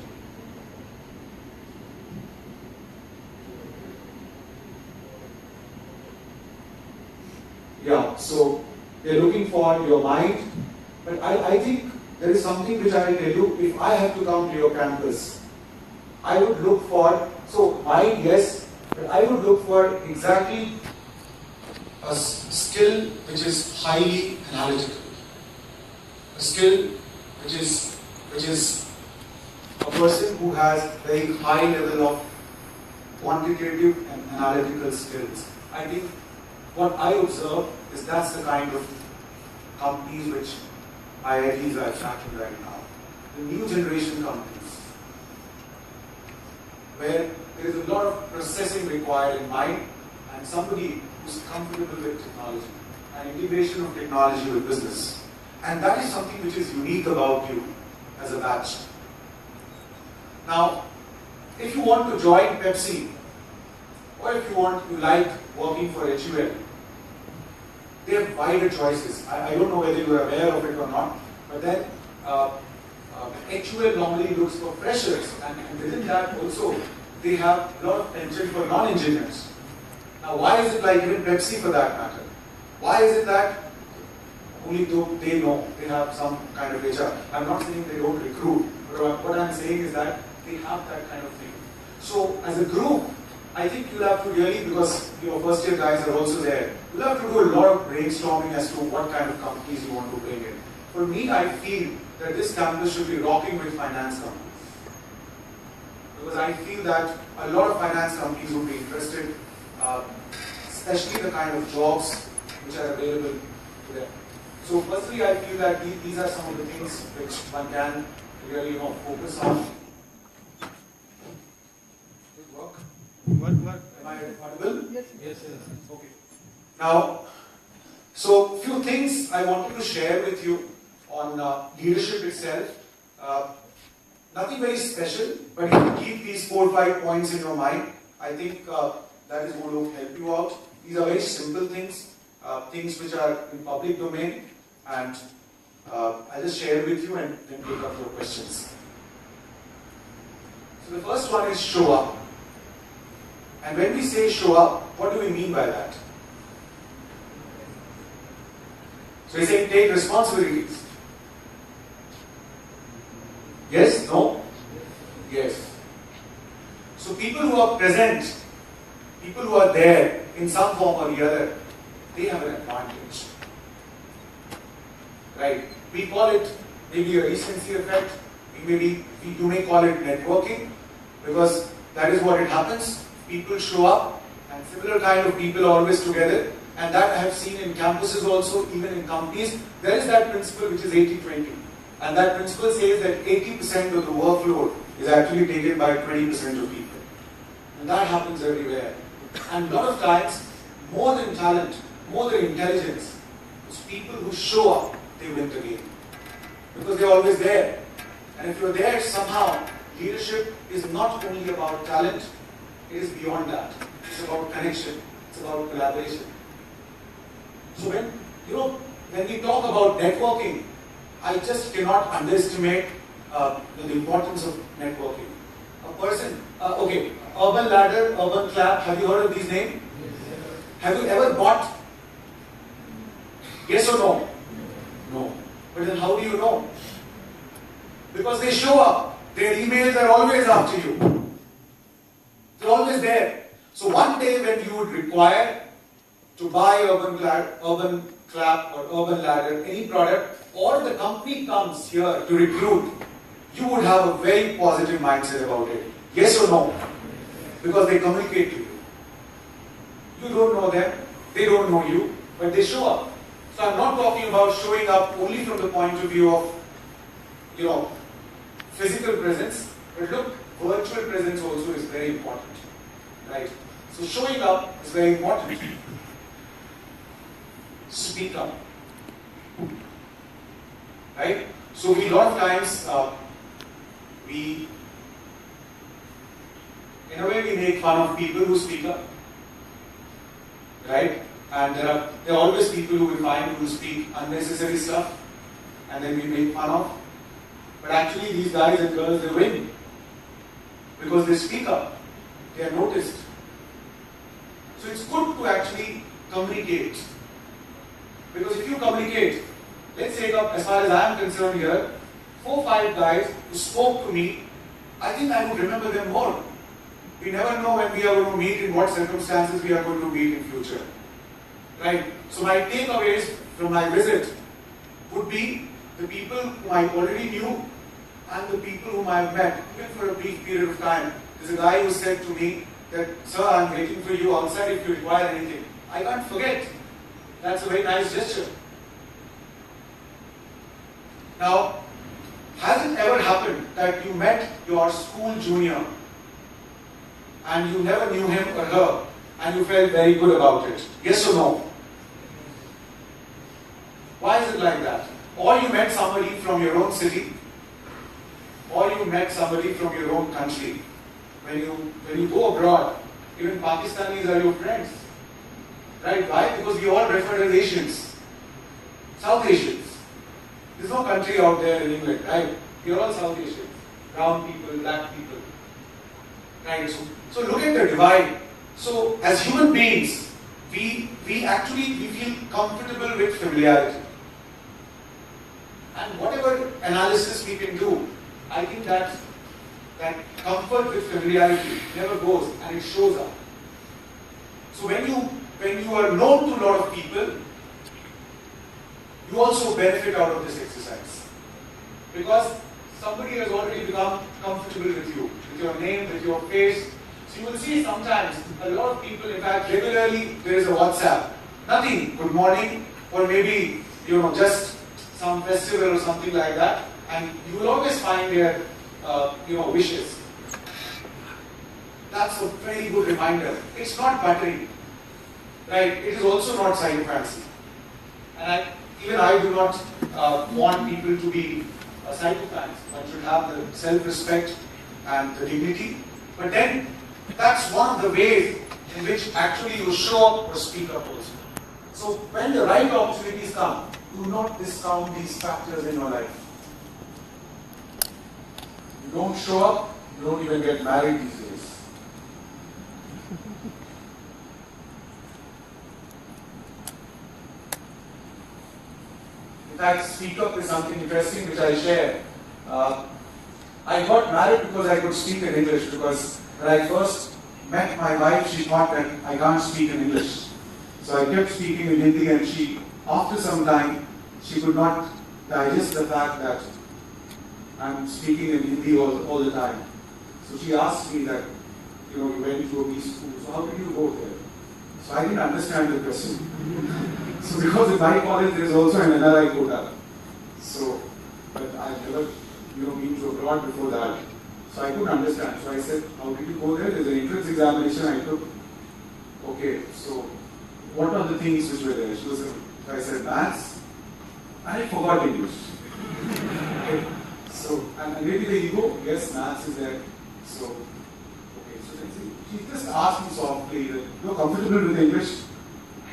Yeah, so they're looking for your mind, but I think there is something which I will tell you. If I have to come to your campus, I would look for, so mind, yes, but I would look for exactly a skill which is highly analytical. A skill which is a person who has very high level of quantitative and analytical skills. I think what I observe is that's the kind of companies which IITs are attracting right now. The new generation companies, where there is a lot of processing required in mind and somebody who's comfortable with technology and integration of technology with business. And that is something which is unique about you as a batch. Now, if you want to join Pepsi, or if you like working for HUL, they have wider choices. I don't know whether you are aware of it or not, but then HUL normally looks for freshers, and within that also they have a lot of pension for non-engineers. Now, why is it like even Pepsi for that matter? Why is it that only though they know they have some kind of HR? I'm not saying they don't recruit, but what I'm saying is that they have that kind of thing. So as a group, I think you'll have to really, because your first year guys are also there, you'll have to do a lot of brainstorming as to what kind of companies you want to bring in. For me, I feel that this campus should be rocking with finance companies. Because I feel that a lot of finance companies would be interested, especially the kind of jobs which are available to them. So personally, I feel that these are some of the things which one can really focus on. Good work. What? Am I audible? Yes. Okay. Now, so few things I wanted to share with you on leadership itself. Nothing very special, but if you keep these 4 or 5 points in your mind, I think that is going to help you out. These are very simple things, things which are in public domain, and I'll just share with you and then take up your questions. So the first one is show up. And when we say show up, what do we mean by that? So he's saying take responsibilities. Yes? No? Yes. So people who are present, people who are there in some form or the other, they have an advantage. Right? We call it maybe a recency effect. You may call it networking, because that is what it happens. People show up, and similar kind of people are always together. And that I have seen in campuses also, even in companies. There is that principle which is 80-20. And that principle says that 80% of the workload is actually taken by 20% of people. And that happens everywhere. And a lot of times, more than talent, more than intelligence, it's people who show up, they win the game. Because they're always there. And if you're there somehow, leadership is not only about talent, it is beyond that. It's about connection, it's about collaboration. So when we talk about networking, I just cannot underestimate the importance of networking. A person, Urban Ladder, Urban Clap, have you heard of these names? Yes. Have you ever bought? Yes or no? No. But then how do you know? Because they show up. Their emails are always after you. They're always there. So one day when you would require to buy Urban Clap or Urban Ladder, any product, or the company comes here to recruit, you would have a very positive mindset about it. Yes or no? Because they communicate to you. You don't know them, they don't know you, but they show up. So I'm not talking about showing up only from the point of view of, physical presence, but look, virtual presence also is very important, right? So showing up is very important. Speak up, right? So a lot of times, in a way we make fun of people who speak up, right? And there are always people who we find who speak unnecessary stuff, and then we make fun of. But actually these guys and girls, they win. Because they speak up. They are noticed. So it's good to actually communicate. Because if you communicate, let's take up, as far as I am concerned here, 4 or 5 guys who spoke to me, I think I would remember them more. We never know when we are going to meet, in what circumstances we are going to meet in future. Right? So my takeaways from my visit would be the people whom I already knew and the people whom I have met, even for a brief period of time. There's a guy who said to me that, "Sir, I'm waiting for you outside if you require anything." I can't forget. That's a very nice gesture. Now, has it ever happened that you met your school junior and you never knew him or her and you felt very good about it? Yes or no? Why is it like that? Or you met somebody from your own city, or you met somebody from your own country. When you go abroad, even Pakistanis are your friends. Right? Why? Because we all refer as Asians. South Asians. There's no country out there in England, right? We're all South Asians. Brown people, black people. Right? So look at the divide. So as human beings, we feel comfortable with familiarity. And whatever analysis we can do, I think that comfort with familiarity never goes, and it shows up. So when you are known to a lot of people, you also benefit out of this exercise. Because somebody has already become comfortable with you, with your name, with your face. So you will see sometimes a lot of people, in fact regularly there is a WhatsApp. Nothing, good morning, or maybe just some festival or something like that, and you will always find their wishes. That's a very good reminder. It's not buttery, right? It is also not psychophancy. And I do not want people to be psychopaths. One should have the self-respect and the dignity. But then, that's one of the ways in which actually you show up or speak up also. So when the right opportunities come, do not discount these factors in your life. You don't show up, you don't even get married these days. In fact, speak up is something interesting which I share. I got married because I could speak in English, because when I first met my wife, she thought that I can't speak in English. So I kept speaking in Hindi, and after some time, she could not digest the fact that I'm speaking in Hindi all the time. So she asked me that, you went to a B school, so how did you go there? So I didn't understand the question. So because in my college there is also an NRI quota. So, but I've never, been to abroad before that. So I couldn't understand. So I said, how did you go there? There's an entrance examination I took. Okay, so what are the things which were there? So I said maths, and I forgot English. Okay. So, and maybe the ego, yes, maths is there. So, okay, so she just asked me softly, you're comfortable with English?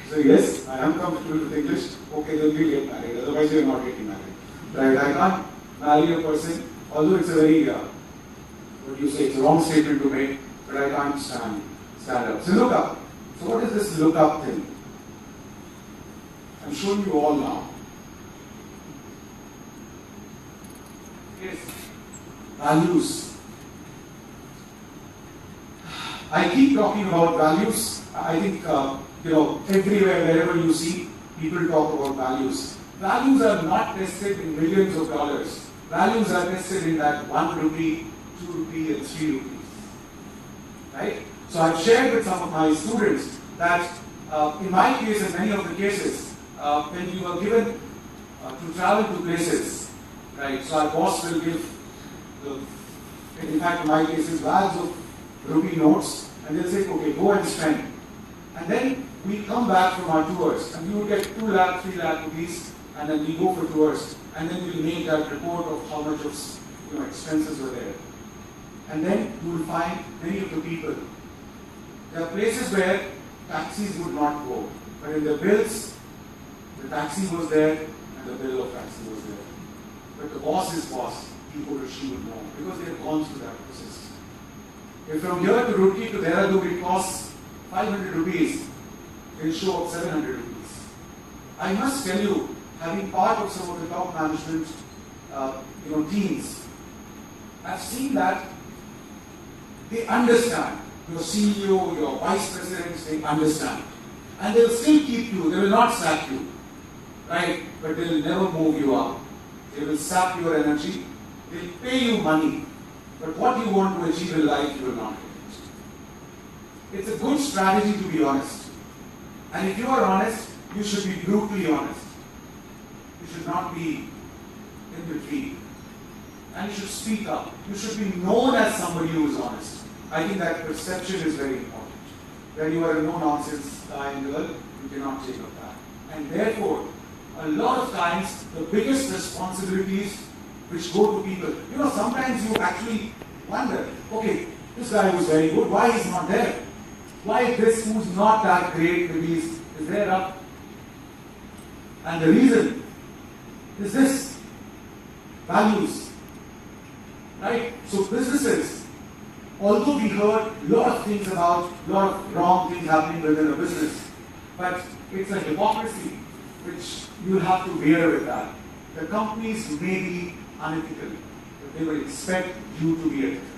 So yes, I am comfortable with English. Okay, then we get married. Otherwise, we are not getting married. Right? I can't marry a person, although it's a very, what you say, it's a wrong statement to make, but I can't stand up. So look up. So what is this look up thing? I'm showing you all now. Yes. Values. I keep talking about values. I think, everywhere, wherever you see, people talk about values. Values are not tested in millions of dollars. Values are tested in that 1 rupee, 2 rupee, and 3 rupees. Right? So I've shared with some of my students that in my case and many of the cases, when you are given to travel to places, right? So our boss will give, in fact in my cases, bags of rupee notes, and they'll say, okay, go and spend. And then we come back from our tours, and we will get 2 lakh, 3 lakh rupees, and then we go for tours, and then we'll make that report of how much of expenses were there. And then you will find many of the people. There are places where taxis would not go, but in the bills, the taxi was there, and the bill of taxi was there. But the boss is boss, he or she would know, because they have gone through that process. If from here to Roorkee to Dehradun it costs 500 rupees, it will show up 700 rupees. I must tell you, having part of some of the top management teams, I've seen that they understand. Your CEO, your vice presidents, they understand. And they'll still keep you, they will not sack you. Right? But they'll never move you up. They will sap your energy, they'll pay you money. But what you want to achieve in life, you will not get. It's a good strategy to be honest. And if you are honest, you should be brutally honest. You should not be in between. And you should speak up. You should be known as somebody who is honest. I think that perception is very important. When you are a no-nonsense guy and girl, you cannot take up that. And therefore, a lot of times, the biggest responsibilities which go to people, sometimes you actually wonder, okay, this guy was very good, why he's not there? Why this who's not that great maybe is there up? And the reason is this, values. Right? So businesses, although we heard a lot of things about, a lot of wrong things happening within a business, but it's a hypocrisy which you have to bear with that. The companies may be unethical, but they will expect you to be ethical.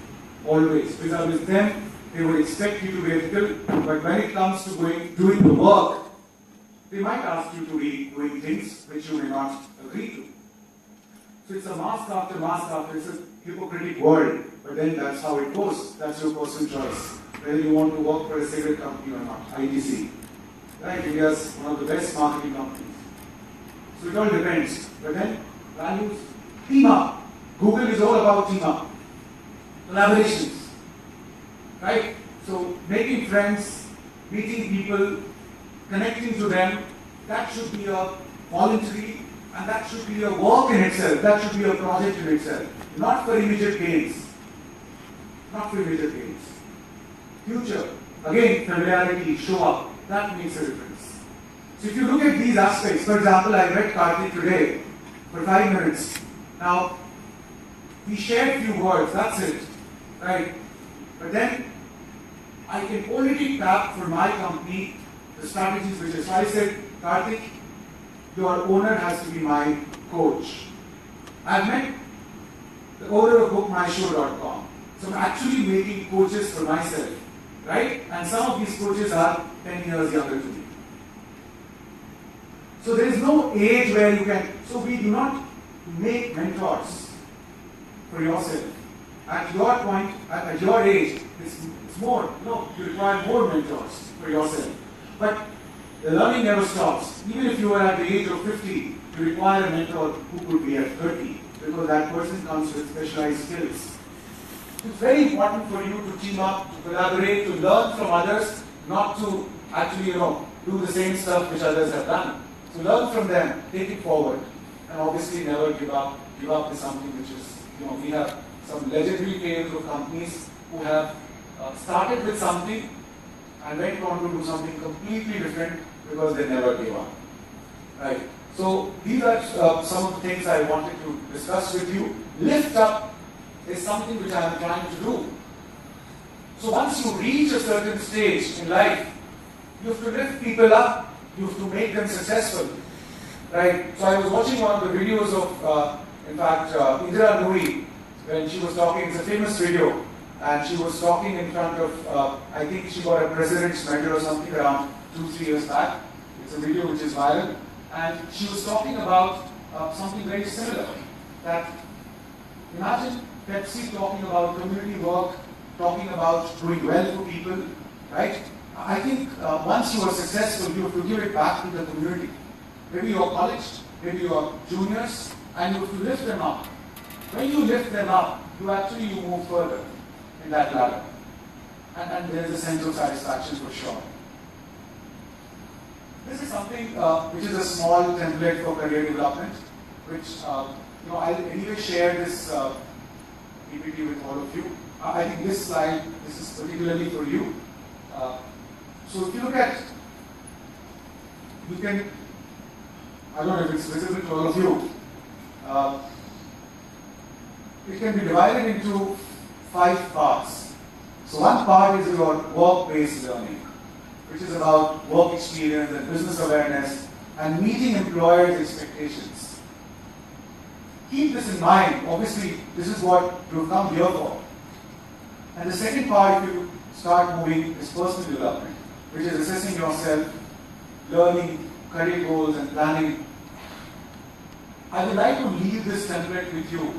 Always. Because with them, they will expect you to be ethical, but when it comes to doing the work, they might ask you to be doing things which you may not agree to. So it's a mask after mask after, it's a hypocritic world, but then that's how it goes. That's your personal choice. Whether you want to work for a cigarette company or not, ITC. Right? India's one of the best marketing companies. So it all depends. But then, values, team up. Google is all about team up. Collaborations. Right? So making friends, meeting people, connecting to them, that should be a voluntary, and that should be a work in itself. That should be a project in itself. Not for immediate gains. Not for immediate gains. Future. Again, familiarity, show up. That makes a difference. So if you look at these aspects, for example, I met Karthik today for 5 minutes. Now, we shared few words, that's it. Right? But then, I can already tap for my company the strategies which is. So I said, Karthik, your owner has to be my coach. I've met the owner of bookmyshow.com. So I'm actually making coaches for myself. Right? And some of these coaches are 10 years younger to me. So there is no age where you can, so we do not make mentors for yourself. at your point, at your age, it's more, you require more mentors for yourself. But the learning never stops. Even if you are at the age of 50, you require a mentor who could be at 30, because that person comes with specialized skills. It's very important for you to team up, to collaborate, to learn from others, not to actually, do the same stuff which others have done. So learn from them, take it forward, and obviously never give up. Give up is something which is, we have some legendary tales of companies who have started with something and went on to do something completely different because they never gave up. Right? So these are some of the things I wanted to discuss with you. Lift up is something which I am trying to do. So once you reach a certain stage in life, you have to lift people up, you have to make them successful. Right? So I was watching one of the videos of, Indira Nooyi, when she was talking. It's a famous video, and she was talking in front of, I think she got a president's medal or something around 2-3 years back. It's a video which is viral, and she was talking about something very similar. That imagine Pepsi talking about community work, talking about doing well for people, right? I think once you are successful, you have to give it back to the community. Maybe your college, maybe your juniors, and you have to lift them up. When you lift them up, you move further in that ladder. And there is a sense of satisfaction for sure. This is something which is a small template for career development, which I'll anyway share this PPT with all of you. I think this slide, this is particularly for you. So if you look at, you can, I don't know if it's visible to all of you, it can be divided into 5 parts. So one part is your work-based learning, which is about work experience and business awareness and meeting employers' expectations. Keep this in mind. Obviously, this is what you've come here for. And the second part, if you start moving, is personal development, which is assessing yourself, learning, career goals, and planning. I would like to leave this template with you.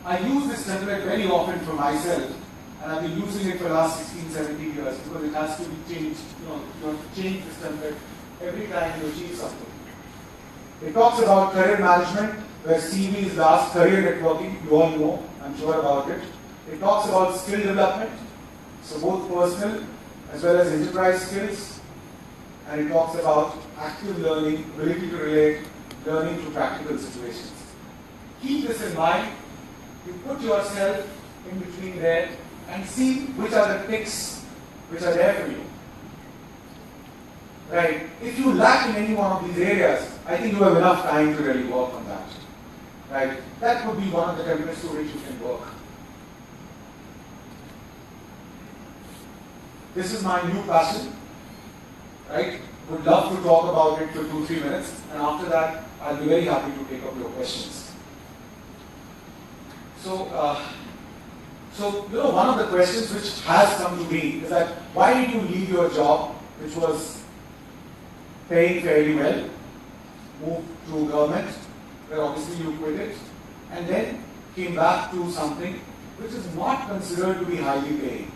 I use this template very often for myself, and I've been using it for the last 16, 17 years because it has to be changed. You have to change this template every time you achieve something. It talks about career management, where CV is last, career networking, you all know, I'm sure about it. It talks about skill development, so both personal as well as enterprise skills. And it talks about active learning, ability to relate, learning to practical situations. Keep this in mind. You put yourself in between there and see which are the ticks which are there for you. Right? If you lack in any one of these areas, I think you have enough time to really work on that. Right? That would be one of the templates to which you can work. This is my new passion. Right? Would love to talk about it for 2-3 minutes, and after that, I'll be very happy to take up your questions. So, one of the questions which has come to me is that why did you leave your job, which was paying fairly well, move to government, where obviously you quit it, and then came back to something which is not considered to be highly paying?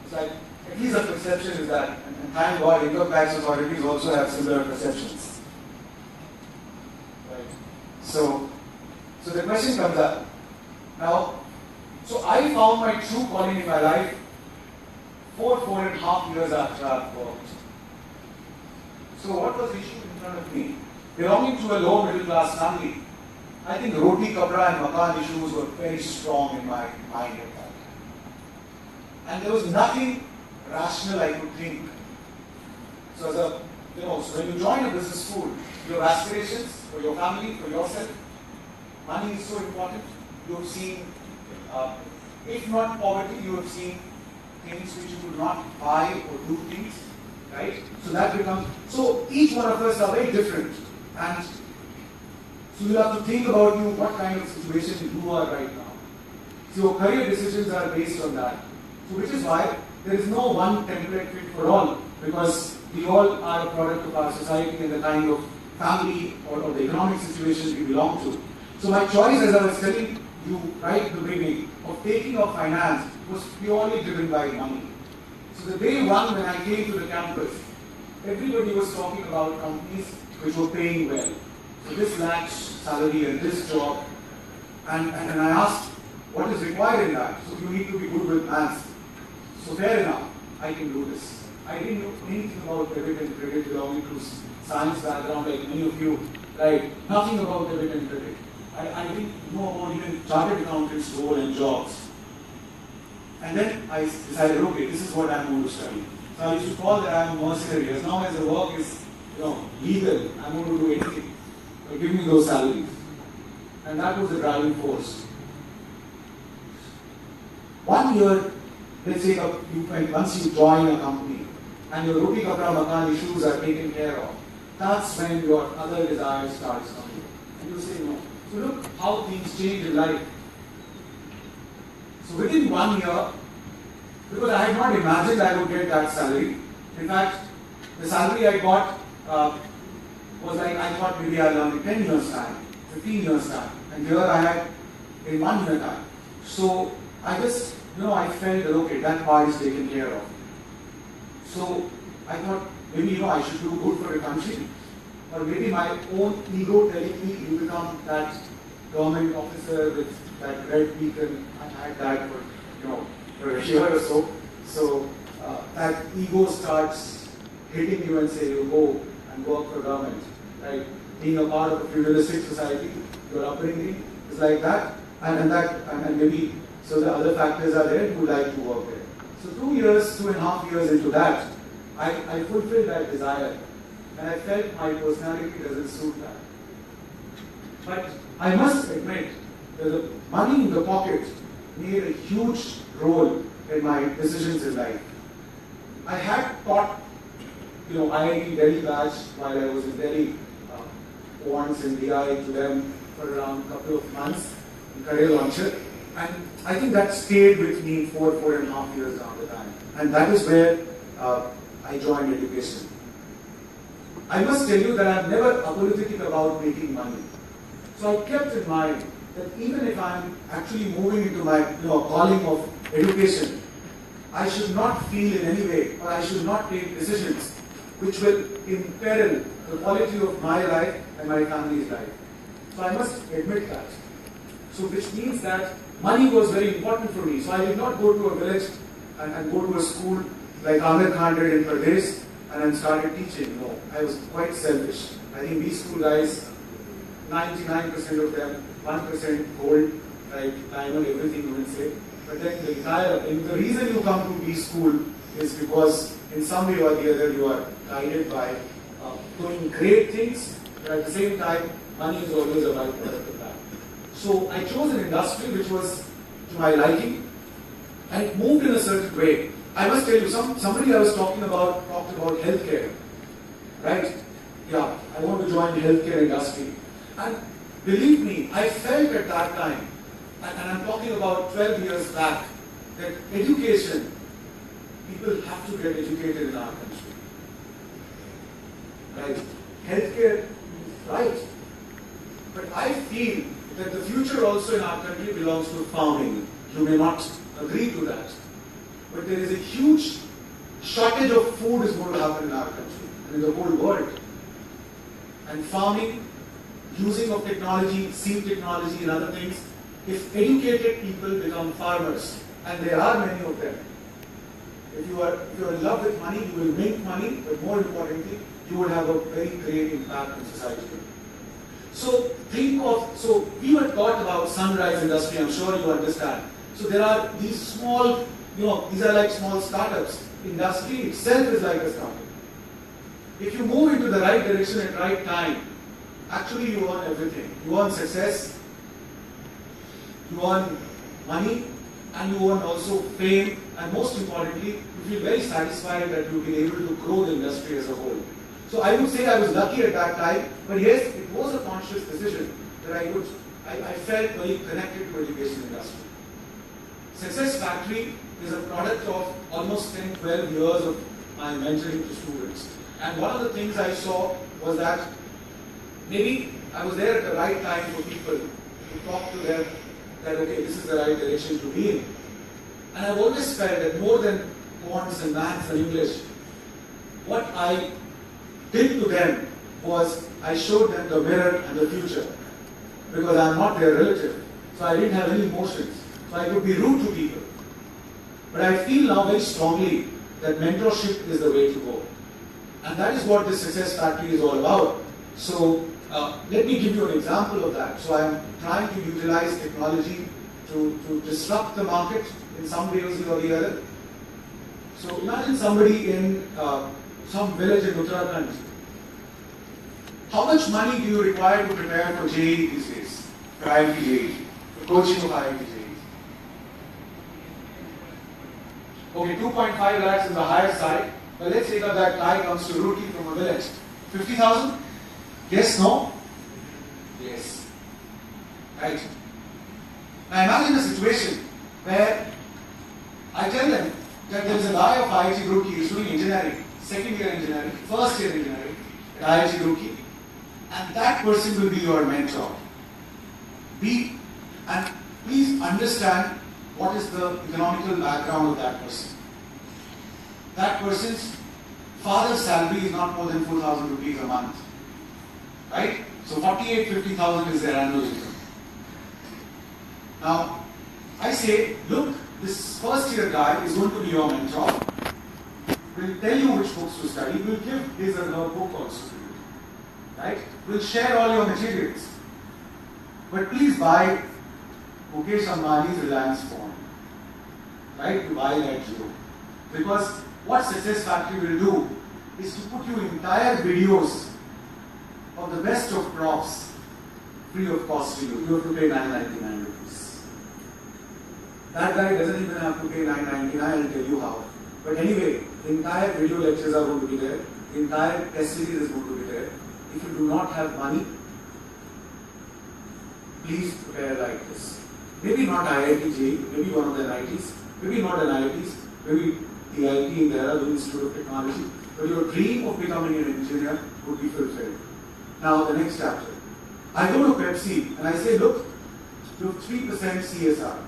It's like, at least the perception is that, and thank God income tax authorities also have similar perceptions. Right? So the question comes up. Now, so I found my true calling in my life 4.5 years after I've worked. So what was the issue in front of me? Belonging to a low middle class family, I think roti, kapra and makan issues were very strong in my mind at that time. And there was nothing rational I could think. So so when you join a business school, your aspirations for your family, for yourself, money is so important. You have seen, if not poverty, you have seen things which you could not buy or do things, right? So that becomes, so each one of us are very different. And so you have to think about what kind of situation you are right now. So your career decisions are based on that. So which is why there is no one template fit for all, because we all are a product of our society and the kind of family or the economic situation we belong to. So my choice, as I was telling you right at the beginning of taking of finance was purely driven by money. So the day one when I came to the campus, everybody was talking about companies which were paying well. So this lakh salary and this job, and I asked, what is required in that? So you need to be good with maths. So fair enough, I can do this. I didn't know anything about debit and credit belonging to science background like many of you, right? Nothing about debit and credit. I didn't know about even chartered accountants' role and jobs. And then I decided, okay, this is what I'm going to study. So I used to call that I'm a mercenary. As long as the work is, legal, I'm going to do anything. So give me those salaries. And that was the driving force. 1 year, let's say once you join a company and your roti kapra makan issues are taken care of, that's when your other desires starts coming. And you say no. So look how things change in life. So within 1 year, because I had not imagined I would get that salary. In fact, the salary I got was like, I thought maybe I'll learn in 10 years time, 15 years time. And here I had in 1 year time. So I just, I felt that okay, that part is taken care of. So I thought maybe, I should do good for the country. Or maybe my own ego telling me you become that government officer with that red beacon. I had that for a year or so. So that ego starts hitting you and say you go and work for government. Right? Being a part of a feudalistic society, your upbringing is like that, and maybe so the other factors are there. You would like to work there. So 2.5 years into that, I fulfilled that desire. And I felt my personality doesn't suit that. But I must admit that the money in the pocket made a huge role in my decisions in life. I had taught, IIT Delhi batch while I was in Delhi once in DI to them for around a couple of months in career launcher. And I think that stayed with me for 4.5 years down the line. And that is where I joined education. I must tell you that I'm never apologetic about making money. So I kept in mind that even if I'm actually moving into my calling of education, I should not feel in any way, or I should not take decisions which will imperil the quality of my life and my family's life. So I must admit that. So which means that money was very important for me. So I did not go to a village and go to a school like Amir Khan did in Pradesh and then started teaching. No, I was quite selfish. I think these school guys, 99% of them, 1% gold, right, diamond, everything you will say. But then the reason you come to B school is because in some way or the other you are guided by doing great things, but at the same time, money is always a byproduct of that. So I chose an industry which was to my liking, and it moved in a certain way. I must tell you, somebody I was talked about healthcare, right? Yeah, I want to join the healthcare industry. And believe me, I felt at that time, and I'm talking about 12 years back, that education, people have to get educated in our country. Right? Healthcare, right. But I feel that the future also in our country belongs to farming. You may not agree to that. But there is a huge shortage of food is going to happen in our country and in the whole world. And farming, using of technology, seed technology and other things, if educated people become farmers, and there are many of them, if you are in love with money, you will make money, but more importantly, you will have a very great impact on society. So we were taught about sunrise industry, I'm sure you understand. So there are these small, these are like small startups. Industry itself is like a startup. If you move into the right direction at the right time, actually you earn everything. You earn success, you earn money, and you earn also fame, and most importantly, you feel very satisfied that you've been able to grow the industry as a whole. So I would say I was lucky at that time, but yes, it was a conscious decision that I felt very connected to education industry. Success Factory is a product of almost 10, 12 years of my mentoring to students. And one of the things I saw was that maybe I was there at the right time for people to talk to them that, okay, this is the right direction to be in. And I've always felt that more than quants and maths and English, what I did to them was I showed them the mirror and the future. Because I'm not their relative. So I didn't have any emotions. So I could be rude to people. But I feel now very strongly that mentorship is the way to go. And that is what this success factory is all about. So let me give you an example of that. So I'm trying to utilize technology to disrupt the market in some way or the other. So imagine somebody in some village in Uttarakhand. How much money do you require to prepare for JEE these days? For IIT JEE, for coaching of IIT JEE. Okay, 2.5 lakhs is the higher side. But let's say that that guy comes to Roorkee from a village. 50,000? Yes, no? Yes. Right. Now imagine a situation where I tell them that there is a guy of IIT Roorkee who is doing engineering, second year engineering, first year engineering at IIT Roorkee, and that person will be your mentor. And please understand what is the economical background of that person. That person's father's salary is not more than 4,000 rupees a month. Right? So 50,000 is their annual income. Now, I say, look, this first year guy is going to be your mentor. We'll tell you which books to study. We'll give his or her book also to you. Right? We'll share all your materials. But please buy Mukesh Ambani's Reliance phone. Right? To buy that Jio. Because what Success Factory will do is to put you entire videos of the best of props free of cost to you. You have to pay 999 rupees. That guy doesn't even have to pay 999, I'll tell you how. But anyway, the entire video lectures are going to be there. The entire test series is going to be there. If you do not have money, please prepare like this. Maybe not IIT JEE, maybe one of the NITs, maybe not an IITs, maybe the IIT in Dehradun Institute of Technology, but your dream of becoming an engineer would be fulfilled. Now the next chapter. I go to Pepsi and I say, look, you have 3% CSR.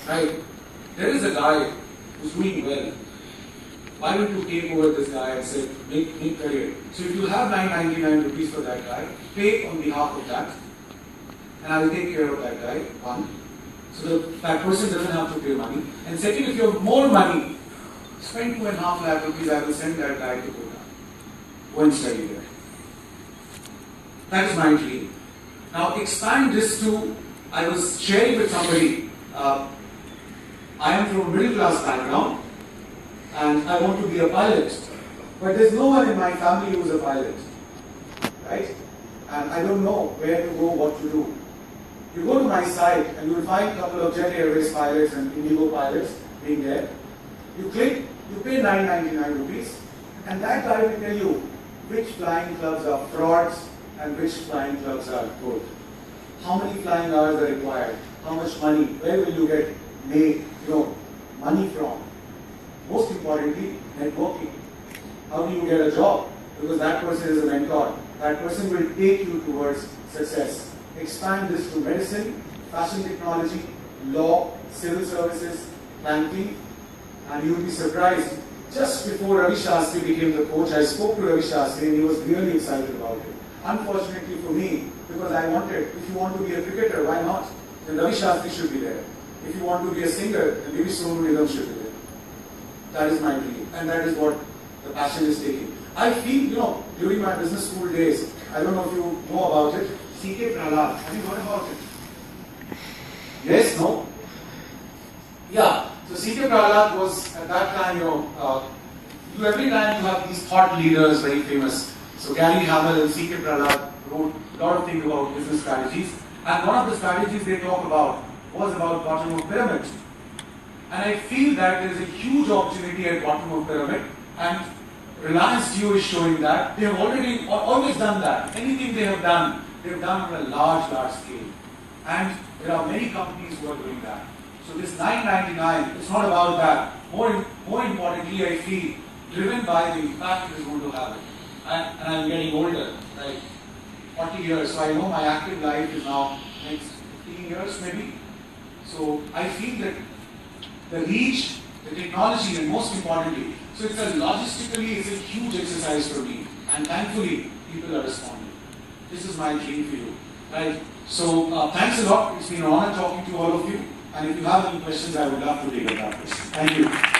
Right? There is a guy who's doing well. Why don't you take over this guy and say, make career. So if you have 999 rupees for that guy, pay on behalf of that. And I will take care of that guy, one. So that person doesn't have to pay money. And second, if you have more money, spend 2.5 lakh rupees, I will send that guy to Kota. Go and study there. That is my dream. Now expand this to, I was sharing with somebody, I am from a middle class background and I want to be a pilot. But there's no one in my family who is a pilot. Right? And I don't know where to go, what to do. You go to my site and you will find a couple of Jet Airways pilots and Indigo pilots being there. You click, you pay 999 rupees, and that guy will tell you which flying clubs are frauds and which flying clubs are good. How many flying hours are required? How much money? Where will you get money from? Most importantly, networking. How do you get a job? Because that person is a mentor. That person will take you towards success. Expand this to medicine, fashion technology, law, civil services, banking, and you will be surprised. Just before Ravi Shastri became the coach, I spoke to Ravi Shastri and he was really excited about it. Unfortunately for me, because I wanted, if you want to be a cricketer, why not? Then Ravi Shastri should be there. If you want to be a singer, then maybe Sonu Nigam should be there. That is my dream, and that is what the passion is taking. I feel, during my business school days, I don't know if you know about it, C.K. Prahlad. Have you heard about it? Yes? No? Yeah. So C.K. Prahlad was, at that time, every time you have these thought leaders, very famous. So Gary Hamel and C.K. Prahlad wrote a lot of things about business strategies. And one of the strategies they talk about was about bottom of pyramid. And I feel that there is a huge opportunity at bottom of pyramid. And Reliance Jio is showing that. They have always done that. Anything they have done on a large scale. And there are many companies who are doing that. So this 999, it's not about that. More importantly, I feel, driven by the impact it is going to have. And I'm getting older, like 40 years, so I know my active life is now next 15 years maybe. So I feel that the reach, the technology, and most importantly, so it's a huge exercise for me, and thankfully people are responding. This is my dream for you, right? So thanks a lot. It's been an honor talking to all of you, and if you have any questions, I would love to take up that question. Thank you.